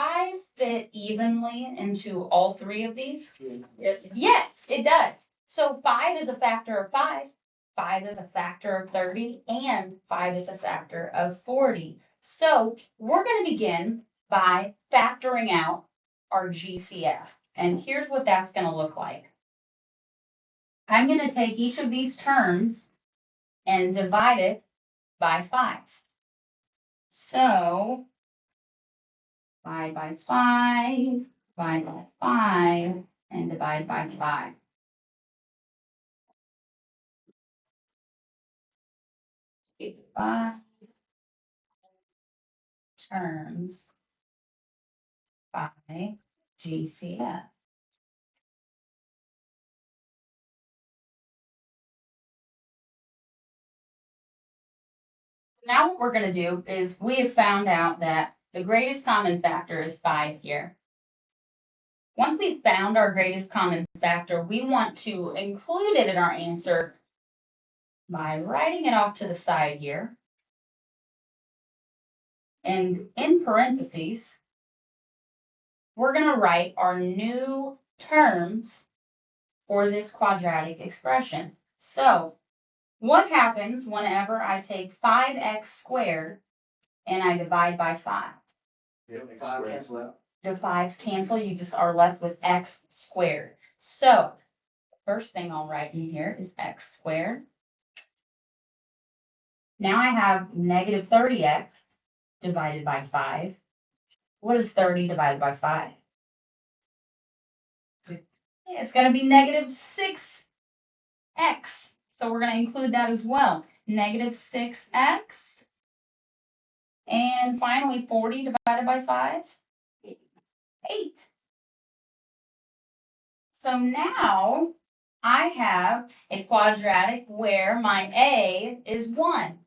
fit evenly into all 3 of these? Yes. Yes, it does. So 5 is a factor of 5, 5 is a factor of 30, and 5 is a factor of 40. So we're going to begin by factoring out our GCF. And here's what that's going to look like. I'm going to take each of these terms and divide it by 5. So divide by 5, divide by 5, and divide by 5. Divide terms by GCF. Now what we're going to do is we have found out that the greatest common factor is 5 here. Once we've found our greatest common factor, we want to include it in our answer by writing it off to the side here. And in parentheses, we're going to write our new terms for this quadratic expression. So what happens whenever I take 5x squared and I divide by 5? Five cancel out. The 5's cancel, you just are left with x squared. So first thing I'll write in here is x squared. Now I have negative 30x divided by 5. What is 30 divided by 5? It's going to be negative 6x. So we're going to include that as well. Negative 6x. And finally, 40 divided by 5? 8. So now I have a quadratic where my a is 1.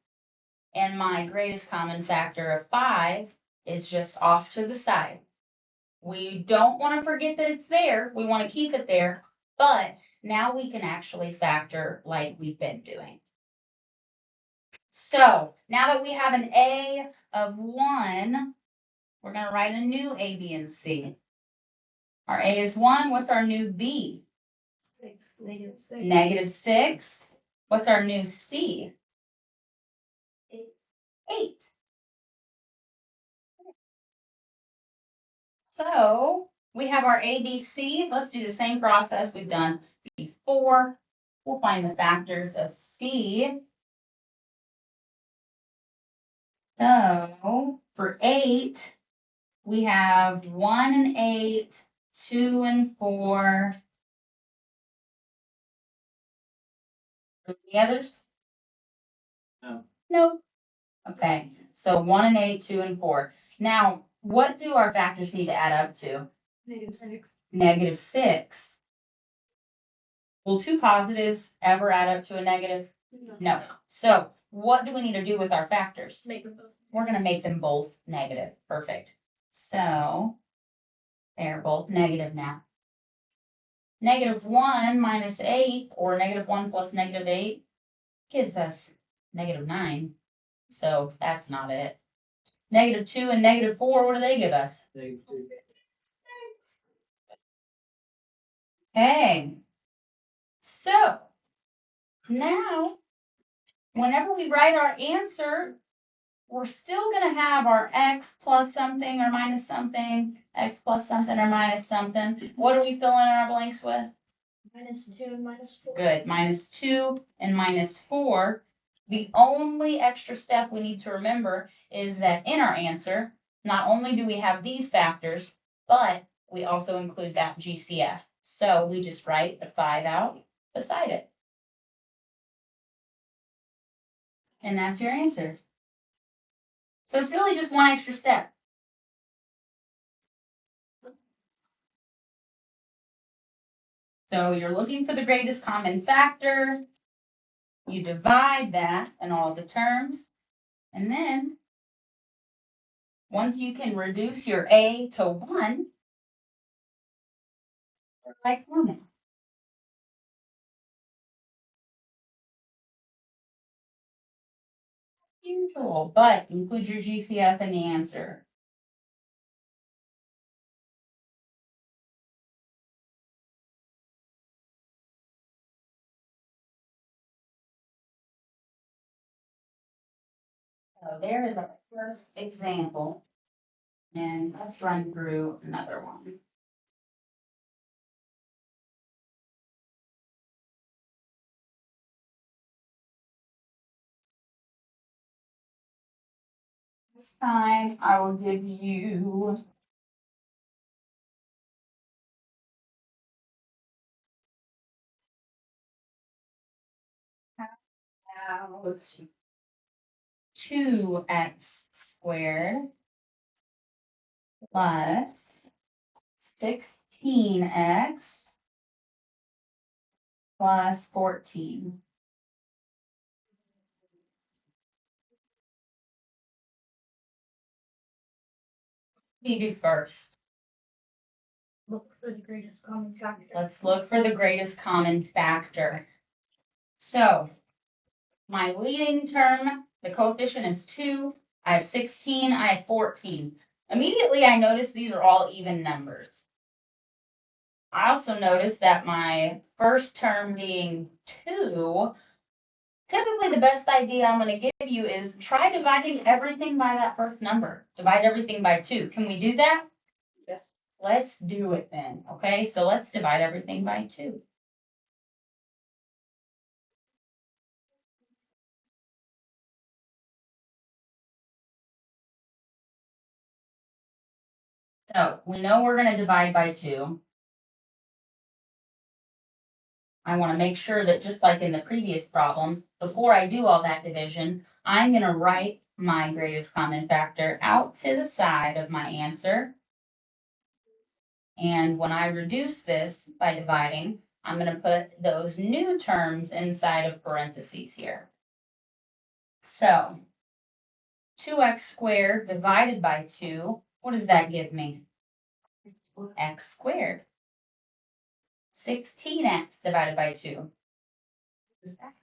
And my greatest common factor of 5 is just off to the side. We don't want to forget that it's there. We want to keep it there. But now we can actually factor like we've been doing. So now that we have an a of 1, we're going to write a new a, b, and c. Our a is 1. What's our new b? 6, negative 6. Negative 6. What's our new c? 8. So we have our ABC. Let's do the same process we've done before. We'll find the factors of C. So for 8, we have 1 and 8, 2 and 4. Any others? No. No. Okay, so 1 and 8, 2 and 4. Now, what do our factors need to add up to? Negative 6. Negative 6. Will 2 positives ever add up to a negative? No. So what do we need to do with our factors? Make them both. We're going to make them both negative. Perfect. So they're both negative now. Negative 1 minus 8, or negative 1 plus negative 8, gives us negative 9. So that's not it. Negative 2 and negative 4, what do they give us? Negative 2. Okay. So now, whenever we write our answer, we're still going to have our x plus something or minus something, x plus something or minus something. What are we filling in our blanks with? Minus 2 and minus 4. Good. Minus 2 and minus 4. The only extra step we need to remember is that in our answer, not only do we have these factors, but we also include that GCF. So we just write the 5 out beside it. And that's your answer. So it's really just one extra step. So you're looking for the greatest common factor. You divide that in all the terms. And then once you can reduce your a to 1, you're like formula. usual, but include your GCF in the answer. So there is our first example. And let's run through another one. This time I will give you out 2x squared plus 16x plus 14. What do you do first? Look for the greatest common factor. Let's look for the greatest common factor. So my leading term, the coefficient is 2. I have 16, I have 14. Immediately I notice these are all even numbers. I also notice that my first term being 2, typically the best idea I'm going to give you is try dividing everything by that first number. Divide everything by 2. Can we do that? Yes. Let's do it then. Okay, so let's divide everything by 2. So we know we're going to divide by 2. I want to make sure that just like in the previous problem, before I do all that division, I'm going to write my greatest common factor out to the side of my answer. And when I reduce this by dividing, I'm going to put those new terms inside of parentheses here. So 2x squared divided by 2, what does that give me? X squared. 16x divided by 2. What is that?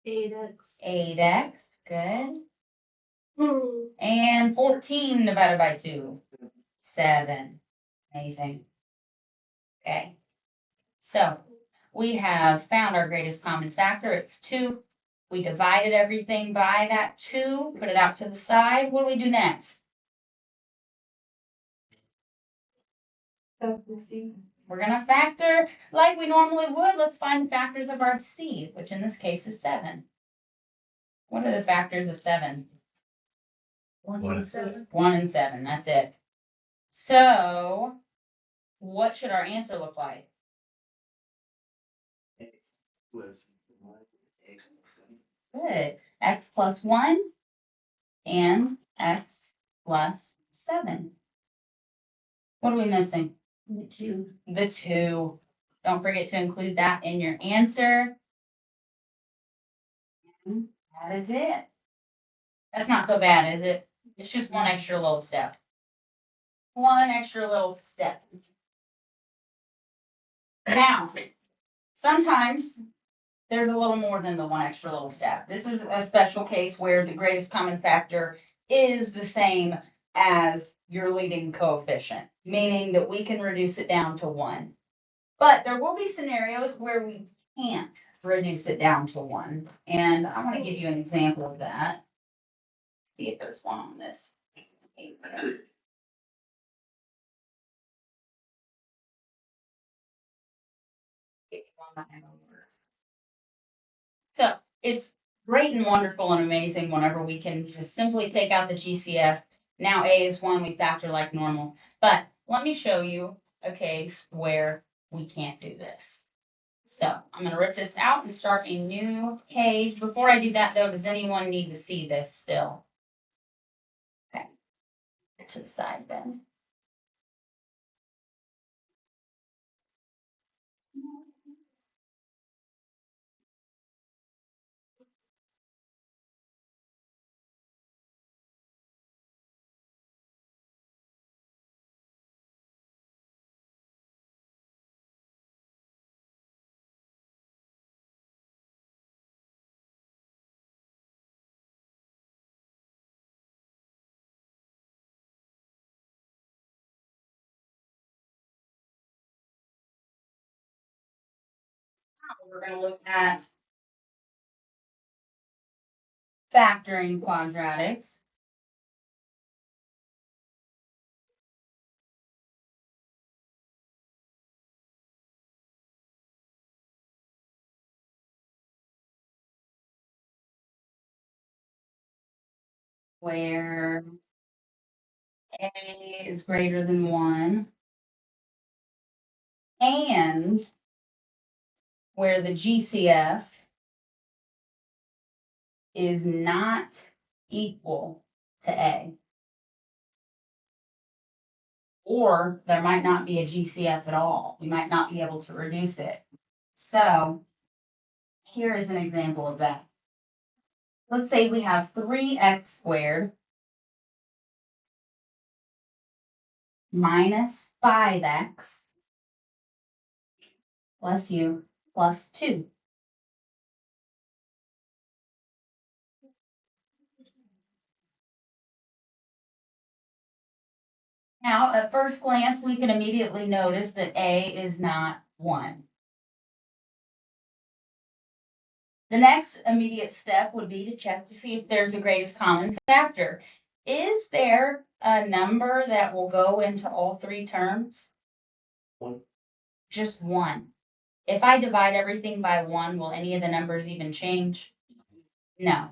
8x. 8x, good. And 14 divided by 2, 7. Amazing. Okay, so we have found our greatest common factor. It's 2. We divided everything by that 2, put it out to the side. What do we do next? We're going to factor like we normally would. Let's find the factors of our C, which in this case is 7. What are the factors of 7? 1 and 7. 1 and 7, that's it. So what should our answer look like? Was 1, X plus 7. Good. X plus 1 and x plus 7. What are we missing? The 2. The 2. Don't forget to include that in your answer. And that is it. That's not so bad, is it? It's just one extra little step. One extra little step. Now, sometimes there's a little more than the one extra little step. This is a special case where the greatest common factor is the same as your leading coefficient, meaning that we can reduce it down to 1. But there will be scenarios where we can't reduce it down to 1. And I want to give you an example of that. See if there's one on this. So it's great and wonderful and amazing whenever we can just simply take out the GCF. Now A is 1, we factor like normal. But let me show you a case where we can't do this. So I'm going to rip this out and start a new page. Before I do that, though, does anyone need to see this still? Okay, get to the side then. we're gonna look at factoring quadratics. Where a is greater than 1 and where the GCF is not equal to a. Or there might not be a GCF at all. We might not be able to reduce it. So here is an example of that. Let's say we have 3x squared minus 5x, bless you, plus 2. Now, at first glance, we can immediately notice that a is not 1. The next immediate step would be to check to see if there's a greatest common factor. Is there a number that will go into all three terms? 1. Just 1. If I divide everything by 1, will any of the numbers even change? No.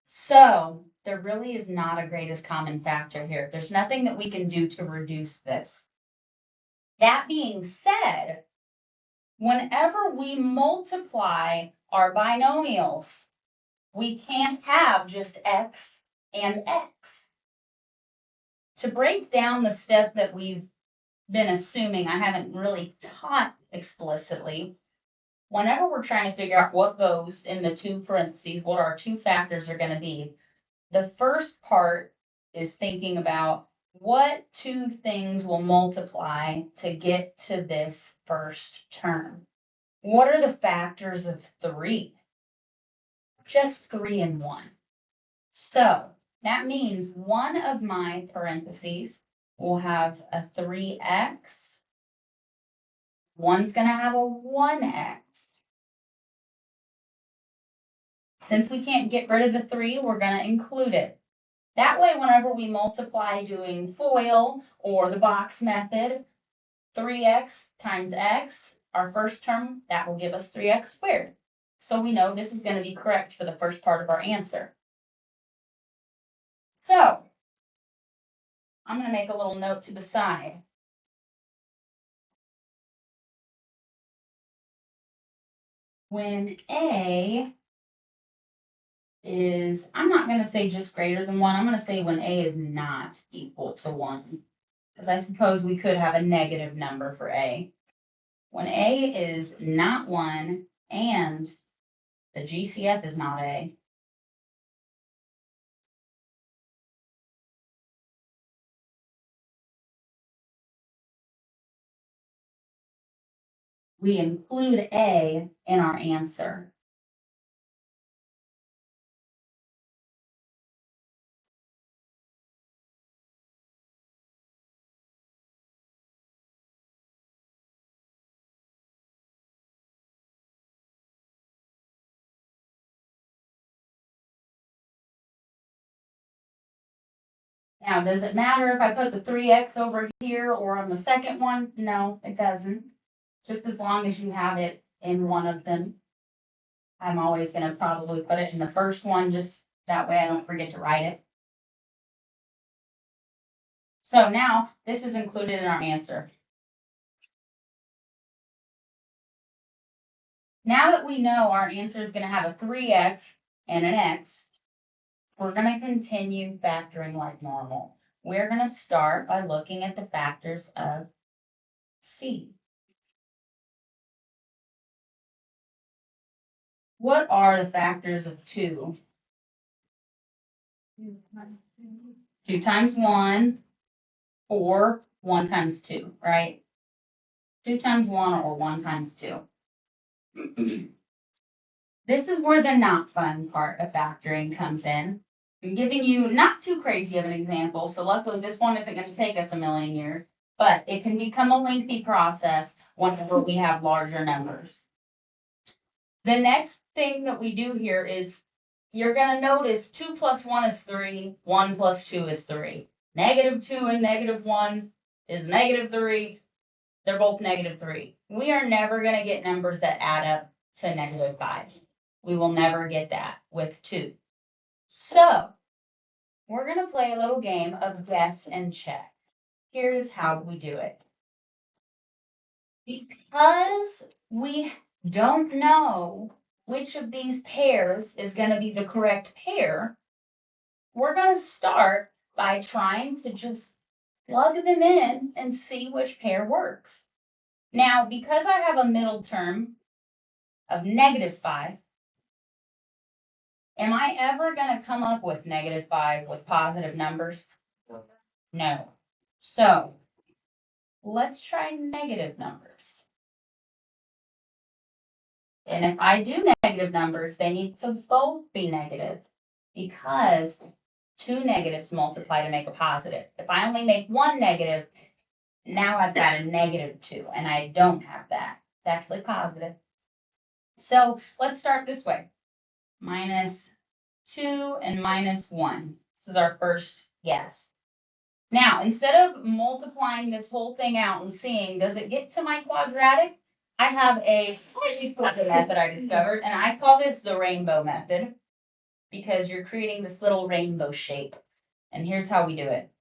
So there really is not a greatest common factor here. There's nothing that we can do to reduce this. That being said, whenever we multiply our binomials, we can't have just x and x. To break down the step that we've been assuming, I haven't really taught explicitly, whenever we're trying to figure out what goes in the two parentheses, what our two factors are going to be, the first part is thinking about what two things will multiply to get to this first term. What are the factors of 3? Just 3 and 1. So that means one of my parentheses will have a 3x. One's going to have a 1x. Since we can't get rid of the 3, we're going to include it. That way, whenever we multiply doing FOIL or the box method, 3x times x, our first term, that will give us 3x squared. So we know this is going to be correct for the first part of our answer. So I'm going to make a little note to the side. When a is, I'm not going to say just greater than 1. I'm going to say when a is not equal to 1. Because I suppose we could have a negative number for a. When a is not 1 and the GCF is not a, we include a in our answer. Now, does it matter if I put the 3x over here or on the second one? No, it doesn't. Just as long as you have it in one of them. I'm always going to probably put it in the first one, just that way I don't forget to write it. So now this is included in our answer. Now that we know our answer is going to have a 3x and an x, we're going to continue factoring like normal. We're going to start by looking at the factors of C. What are the factors of 2? 2 times 1 or 1 times 2, right? 2 times 1 or 1 times 2. This is where the not fun part of factoring comes in. I'm giving you not too crazy of an example, so luckily this one isn't going to take us a million years, but it can become a lengthy process whenever we have larger numbers. The next thing that we do here is you're going to notice 2 plus 1 is 3, 1 plus 2 is 3. -2 and -1 is -3. They're both -3. We are never going to get numbers that add up to -5. We will never get that with 2. So we're going to play a little game of guess and check. Here's how we do it. Because we don't know which of these pairs is going to be the correct pair, we're going to start by trying to just plug them in and see which pair works. Now, because I have a middle term of -5, am I ever going to come up with -5 with positive numbers? No. So let's try negative numbers. And if I do negative numbers, they need to both be negative because 2 negatives multiply to make a positive. If I only make 1 negative, now I've got a -2, and I don't have that. It's actually positive. So let's start this way. -2 and -1. This is our first guess. Now, instead of multiplying this whole thing out and seeing, does it get to my quadratic? I have a slightly clever method I discovered, and I call this the rainbow method because you're creating this little rainbow shape. And here's how we do it.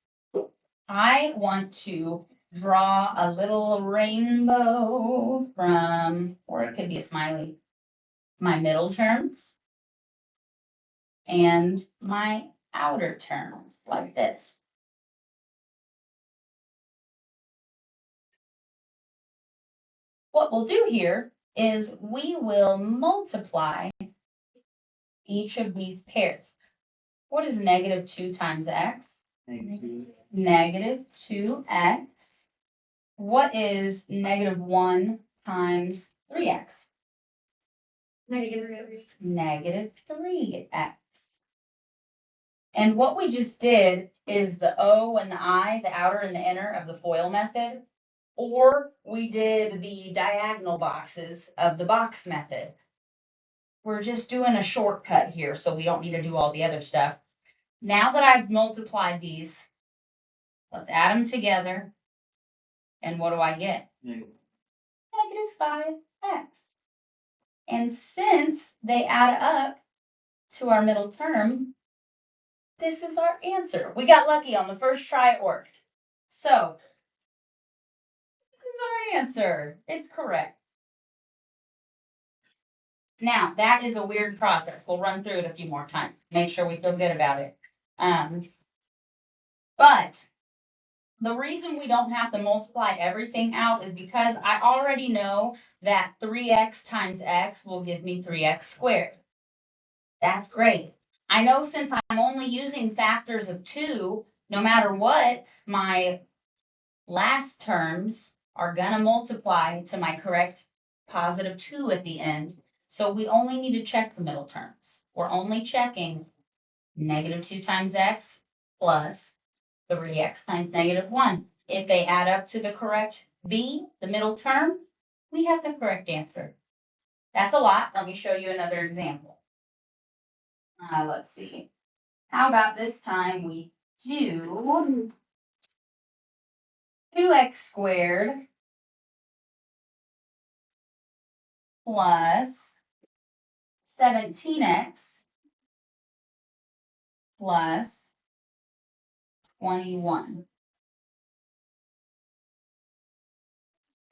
I want to draw a little rainbow from, or it could be a smiley, my middle terms and my outer terms, like this. What we'll do here is we will multiply each of these pairs. What is -2 times x? -2x. What is -1 times 3x? -3x. And what we just did is the O and the I, the outer and the inner of the FOIL method, or we did the diagonal boxes of the box method. We're just doing a shortcut here, so we don't need to do all the other stuff. Now that I've multiplied these, let's add them together. And what do I get? -5x. And since they add up to our middle term, this is our answer. We got lucky on the first try, it worked. So, this is our answer. It's correct. Now, that is a weird process. We'll run through it a few more times. Make sure we feel good about it. But the reason we don't have to multiply everything out is because I already know that 3x times x will give me 3x squared. That's great. I know since I'm only using factors of 2, no matter what, my last terms are going to multiply to my correct positive 2 at the end. So we only need to check the middle terms. We're only checking -2 times x plus 3x times -1. If they add up to the correct v, the middle term, we have the correct answer. That's a lot. Let me show you another example. Let's see. How about this time we do 2x squared plus 17x plus 21.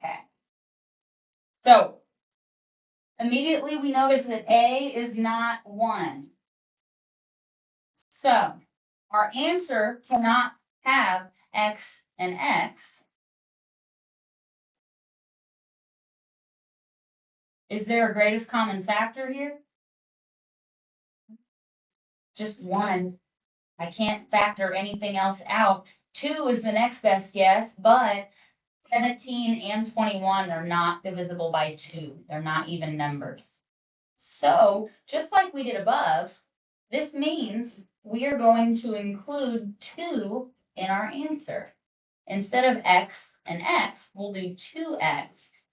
Okay. So immediately we notice that A is not 1. So our answer cannot have x and x. Is there a greatest common factor here? Just 1. I can't factor anything else out. 2 is the next best guess, but 17 and 21 are not divisible by 2. They're not even numbers. So, just like we did above, this means we are going to include 2 in our answer. Instead of x and x, we'll do 2x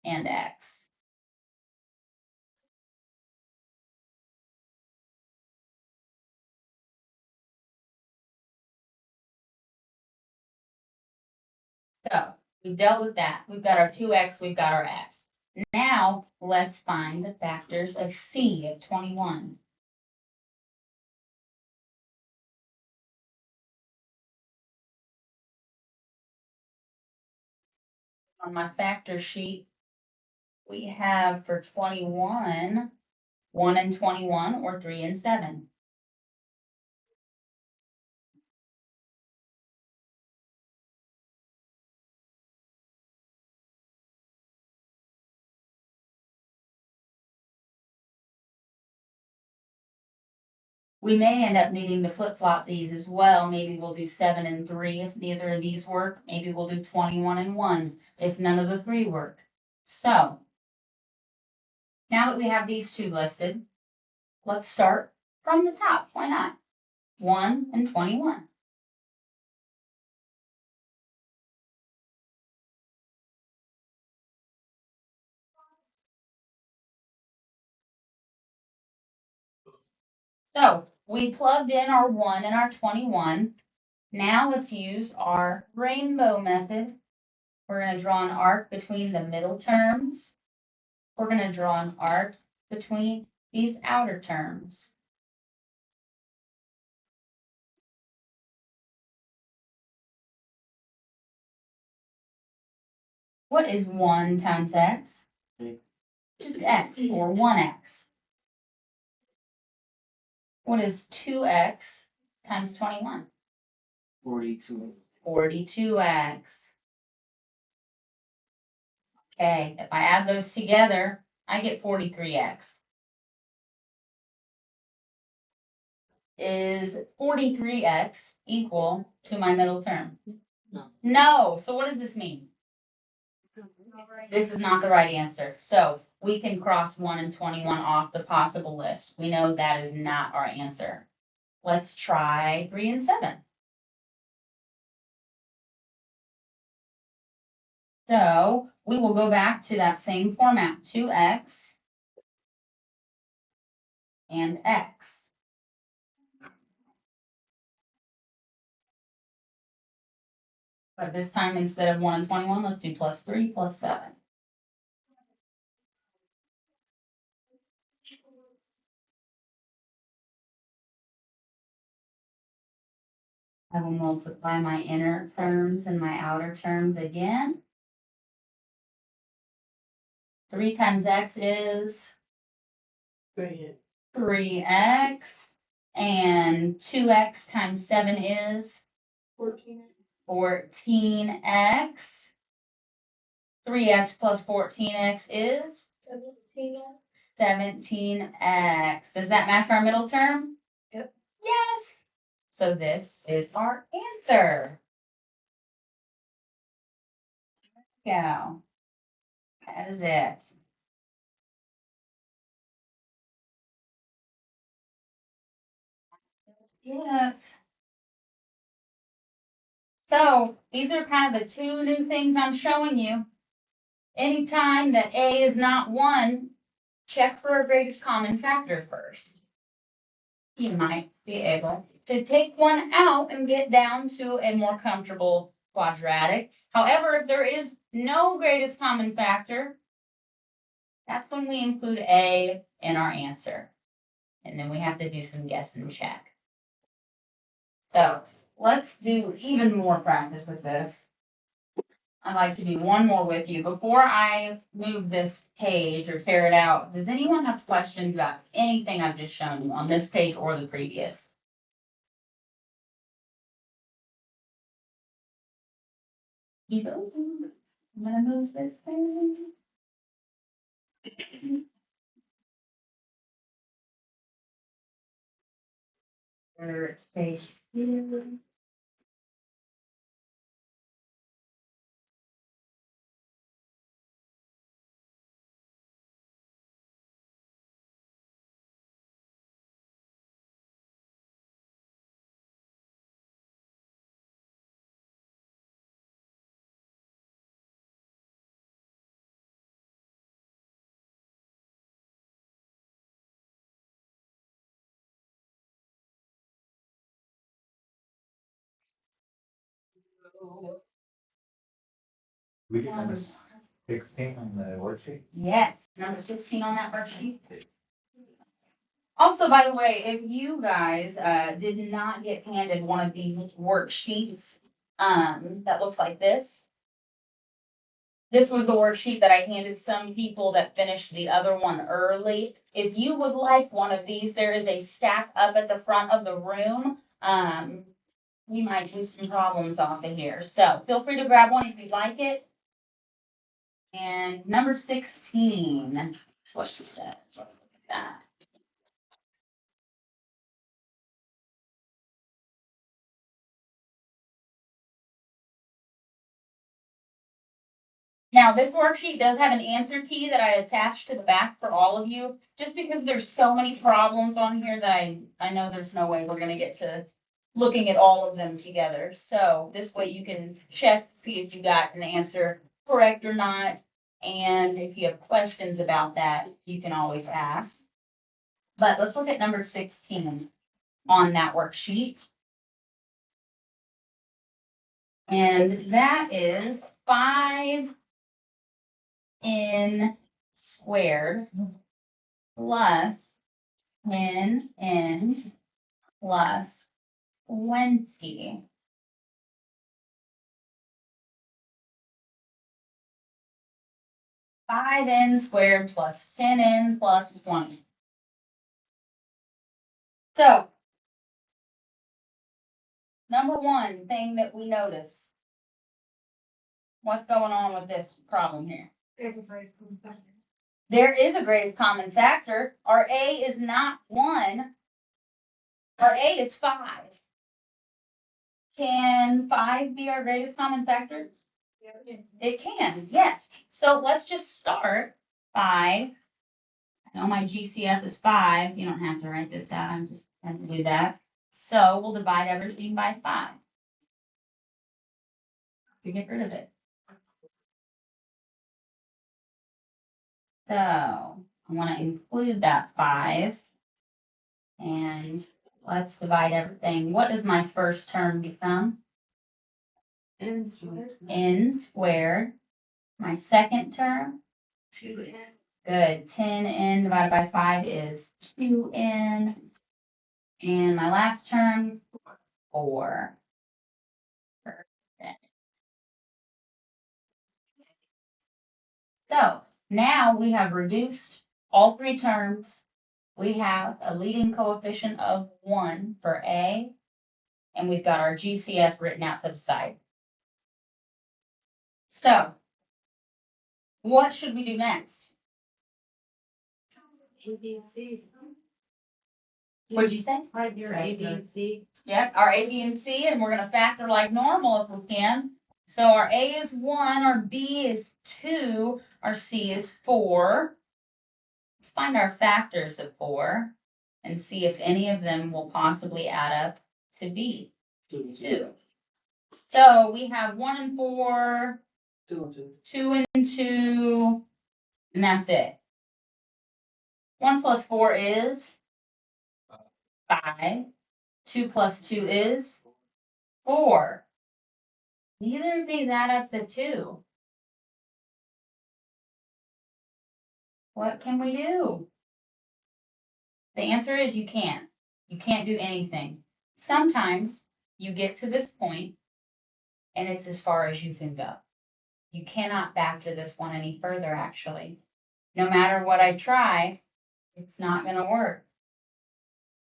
and x. So we've dealt with that. We've got our 2x, we've got our x. Now let's find the factors of c of 21. On my factor sheet, we have for 21, 1 and 21, or 3 and 7. We may end up needing to flip-flop these as well. Maybe we'll do 7 and 3 if neither of these work. Maybe we'll do 21 and 1 if none of the 3 work. So, now that we have these two listed, let's start from the top. Why not? 1 and 21. So, we plugged in our 1 and our 21. Now let's use our rainbow method. We're going to draw an arc between the middle terms. We're going to draw an arc between these outer terms. What is 1 times x? Just x, or 1x. What is 2x times 21? 42. 42x. Okay, if I add those together, I get 43x. Is 43x equal to my middle term? No. No. So what does this mean? This is not the right answer. So we can cross 1 and 21 off the possible list. We know that is not our answer. Let's try 3 and 7. So we will go back to that same format, 2x and x. But this time, instead of 1 and 21, let's do plus 3 plus 7. I will multiply my inner terms and my outer terms again. 3 times x is 3x, and 2x times 7 is 14x. 3x plus 14x is 17x. Does that match our middle term? Yep. Yes. So this is our answer. Go. That is it. Yes. So these are kind of the two new things I'm showing you. Anytime that A is not 1, check for a greatest common factor first. You might be able to take one out and get down to a more comfortable quadratic. However, if there is no greatest common factor, that's when we include A in our answer. And then we have to do some guess and check. So let's do even more practice with this. I'd like to do one more with you. Before I move this page or tear it out, does anyone have questions about anything I've just shown you on this page or the previous? Keep it open. I'm gonna move this thing. Where it stays here. We did number 16 on the worksheet. Yes, number 16 on that worksheet. Also, by the way, if you guys did not get handed one of these worksheets that looks like this was the worksheet that I handed some people that finished the other one early. If you would like one of these, there is a stack up at the front of the room. We might do some problems off of here. So feel free to grab one if you like it. And number 16, that's what she said. Look at that. Now, this worksheet does have an answer key that I attached to the back for all of you, just because there's so many problems on here that I know there's no way we're gonna get to looking at all of them together. So this way you can check, see if you got an answer correct or not. And if you have questions about that, you can always ask. But let's look at number 16 on that worksheet. And that is 5n squared plus 10n plus 20. Five n squared plus 10n plus 20. So, number one thing that we notice, what's going on with this problem here? There's a greatest common factor. There is a greatest common factor. Our A is not 1. Our A is 5. Can 5 be our greatest common factor? It can, yes. So let's just start 5. I know my GCF is 5. You don't have to write this out. I'm just going to do that. So we'll divide everything by 5 to get rid of it. So I want to include that 5. And let's divide everything. What does my first term become? N squared. N squared. My second term? 2n. Good. 10n divided by 5 is 2n. And my last term? 4. Perfect. So now we have reduced all three terms. We have a leading coefficient of 1 for A, and we've got our GCF written out to the side. So, what should we do next? A, B, and C. What'd you say? Find your A, B, and C. Yep, our A, B, and C, and we're going to factor like normal if we can. So our A is 1, our B is 2, our C is 4. Let's find our factors of 4 and see if any of them will possibly add up to B. 2. So we have 1 and 4, 2 and 2. 2 and 2, and that's it. 1 plus 4 is 5. 2 plus 2 is 4. Neither of these add up to 2. What can we do? The answer is you can't. You can't do anything. Sometimes you get to this point and it's as far as you can go. You cannot factor this one any further, actually. No matter what I try, it's not going to work.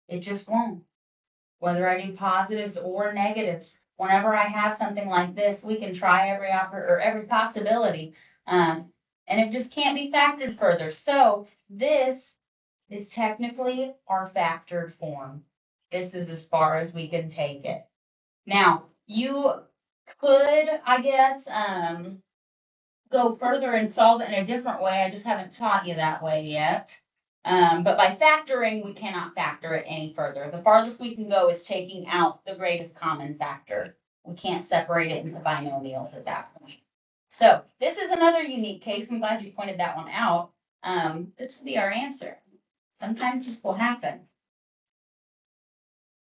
It just won't. Whether I do positives or negatives, whenever I have something like this, we can try every possibility, and it just can't be factored further. So this is technically our factored form. This is as far as we can take it. Now, you could, I guess, go further and solve it in a different way. I just haven't taught you that way yet. But by factoring, we cannot factor it any further. The farthest we can go is taking out the greatest common factor. We can't separate it into binomials at that point. So this is another unique case. I'm glad you pointed that one out. This would be our answer. Sometimes this will happen.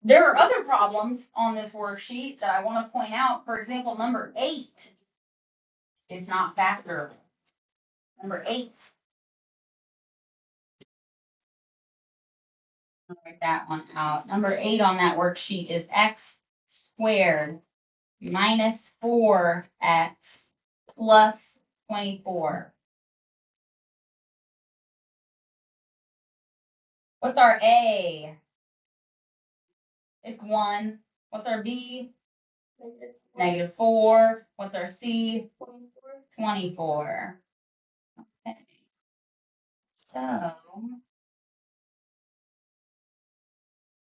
There are other problems on this worksheet that I want to point out. For example, number 8. is not factorable. Number 8. I'll write that one out. Number 8 on that worksheet is x squared minus 4x plus 24. What's our A? It's 1. What's our B? -4. What's our C? 24. Okay. So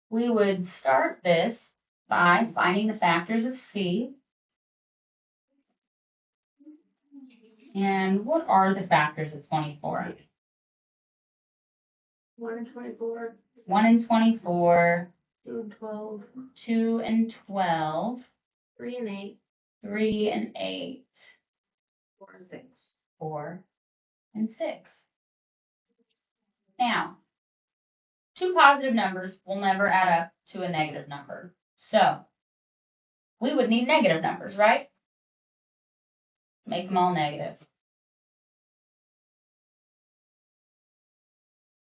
we would start this by finding the factors of C. And what are the factors of 24? 1 and 24, 1 and 24, 2 and 12, 2 and 12, 3 and 8, 3 and 8, 4 and 6. 4 and 6. Now, two positive numbers will never add up to a negative number. So, we would need negative numbers, right? Make them all negative.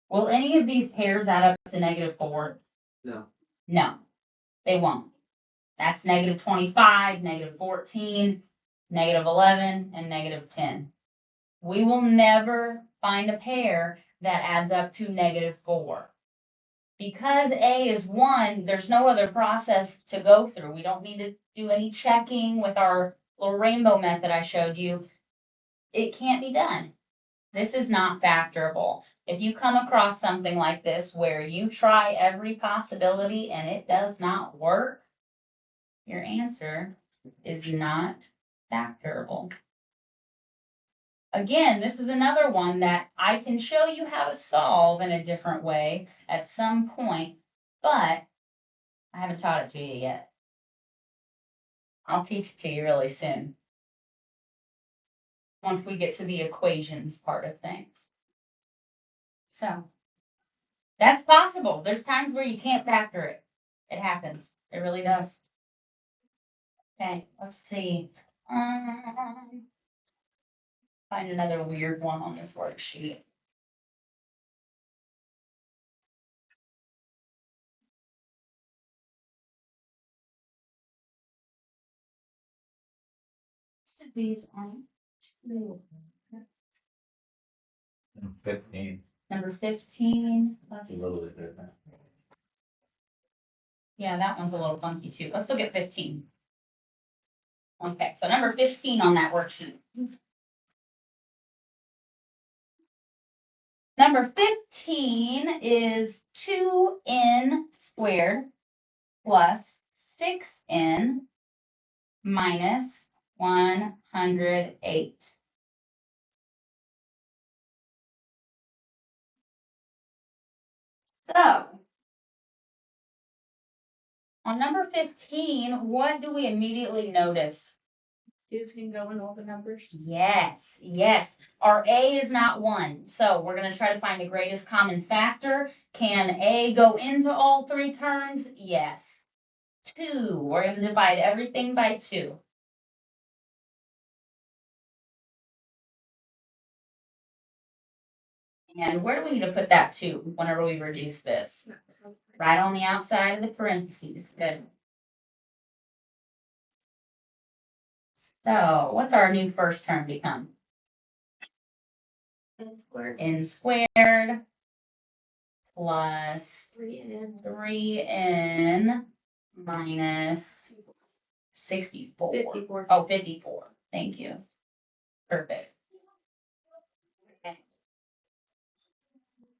Will any of these pairs add up to -4? No. No, they won't. That's -25, -14, -11, and -10. We will never find a pair that adds up to -4. Because A is 1, there's no other process to go through. We don't need to do any checking with our little rainbow method I showed you. It can't be done. This is not factorable. If you come across something like this where you try every possibility and it does not work, your answer is not factorable. Again, this is another one that I can show you how to solve in a different way at some point, but I haven't taught it to you yet. I'll teach it to you really soon, once we get to the equations part of things. So, that's possible. There's times where you can't factor it. It happens. It really does. Okay, let's see. Find another weird one on this worksheet. Most of these aren't true. 15. Number 15. A little bit different. Yeah, that one's a little funky too. Let's look at 15. Okay, so number 15 on that worksheet. Number 15 is 2n squared plus 6n minus 108. So, on number 15, what do we immediately notice? 2 can go in all the numbers. Yes, yes. Our A is not 1. So we're going to try to find the greatest common factor. Can A go into all 3 terms? Yes. 2. We're going to divide everything by 2. And where do we need to put that 2 whenever we reduce this? Right on the outside of the parentheses. Good. So what's our new first term become? N squared plus 3n minus 64. 54. Oh, 54. Thank you. Perfect. Okay.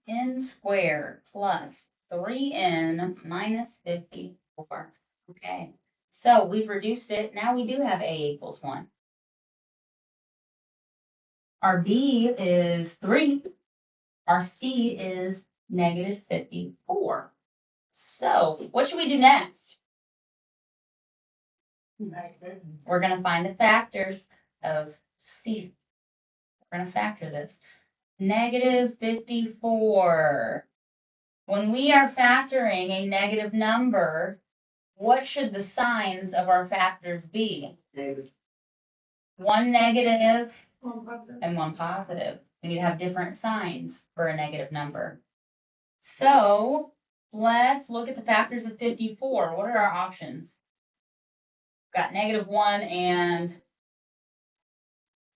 N squared plus 3n minus 54. Okay. So we've reduced it. Now we do have A equals 1. Our B is 3. Our C is -54. So what should we do next? We're going to find the factors of C. We're going to factor this. -54. When we are factoring a negative number, what should the signs of our factors be? Negative. one negative One positive. and one positive. We need to have different signs for a negative number. So let's look at the factors of 54. What are our options? Got -1 and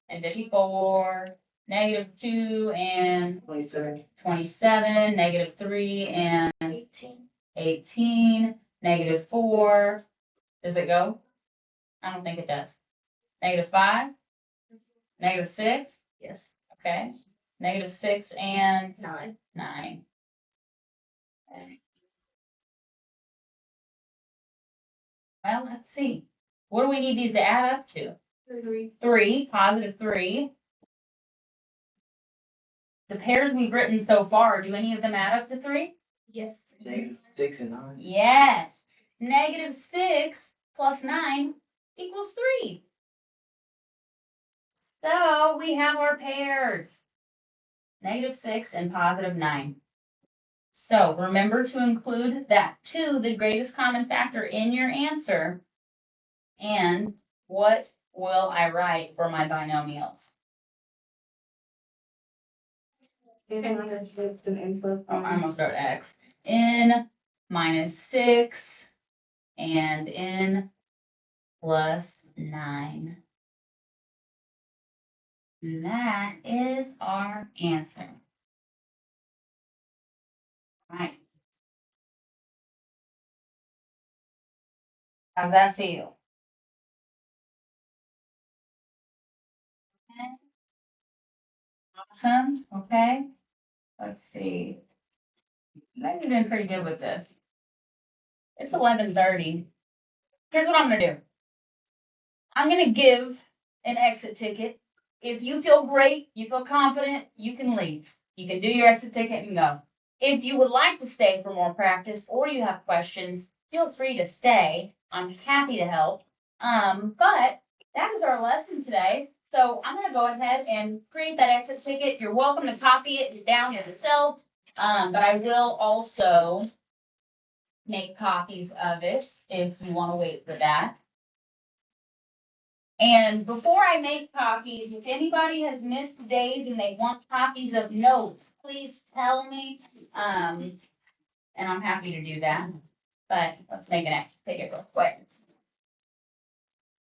54, -2 and 27, -3 and 18, -4. Does it go? I don't think it does. -5, -6. Yes. Okay. -6 and 9. 9. Okay. Well, let's see. What do we need these to add up to? 3. 3, +3. The pairs we've written so far, do any of them add up to 3? Yes. -6 and 9. Yes. -6 plus 9 equals 3. So we have our pairs. -6 and +9. So remember to include that 2, the greatest common factor, in your answer. And what will I write for my binomials? Oh, I almost wrote x. N -6 and n plus 9. And that is our answer. Right. How's that feel? Okay. Awesome. Okay. Let's see. I've been pretty good with this. It's 11:30. Here's what I'm gonna do. I'm gonna give an exit ticket. If you feel great, you feel confident, you can leave. You can do your exit ticket and go. If you would like to stay for more practice or you have questions, feel free to stay. I'm happy to help. But that is our lesson today. So I'm going to go ahead and create that exit ticket. You're welcome to copy it down yourself. But I will also make copies of it if you want to wait for that. And before I make copies, if anybody has missed days and they want copies of notes, please tell me. And I'm happy to do that. But let's make an exit ticket real quick.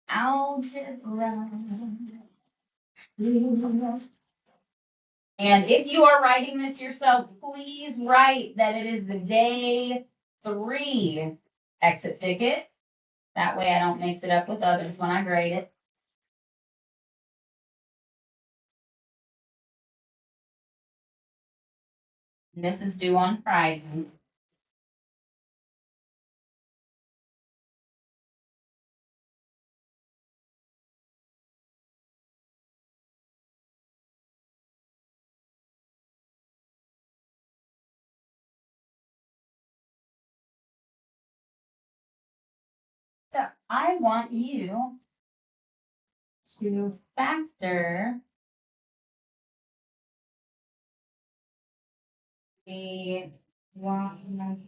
Algebra. And if you are writing this yourself, please write that it is the day 3 exit ticket. That way I don't mix it up with others when I grade it. And this is due on Friday. So I want you to factor the one.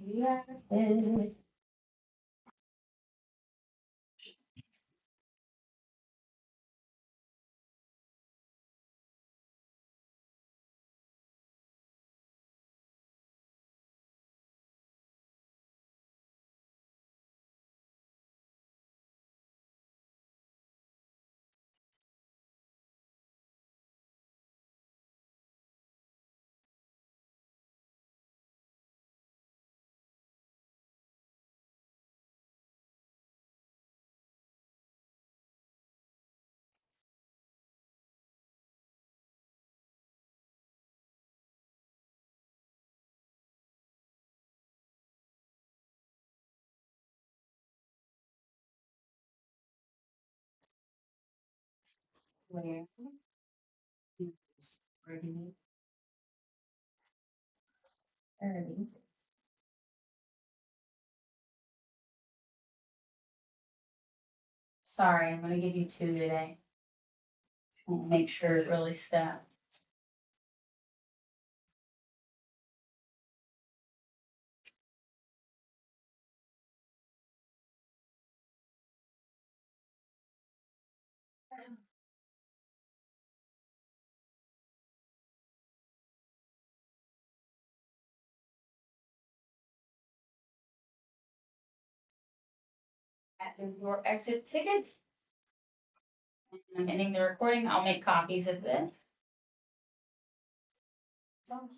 Square is 30. Sorry, I'm gonna give you 2 today. Make sure it really stuck. is your exit ticket. I'm ending the recording. I'll make copies of this. So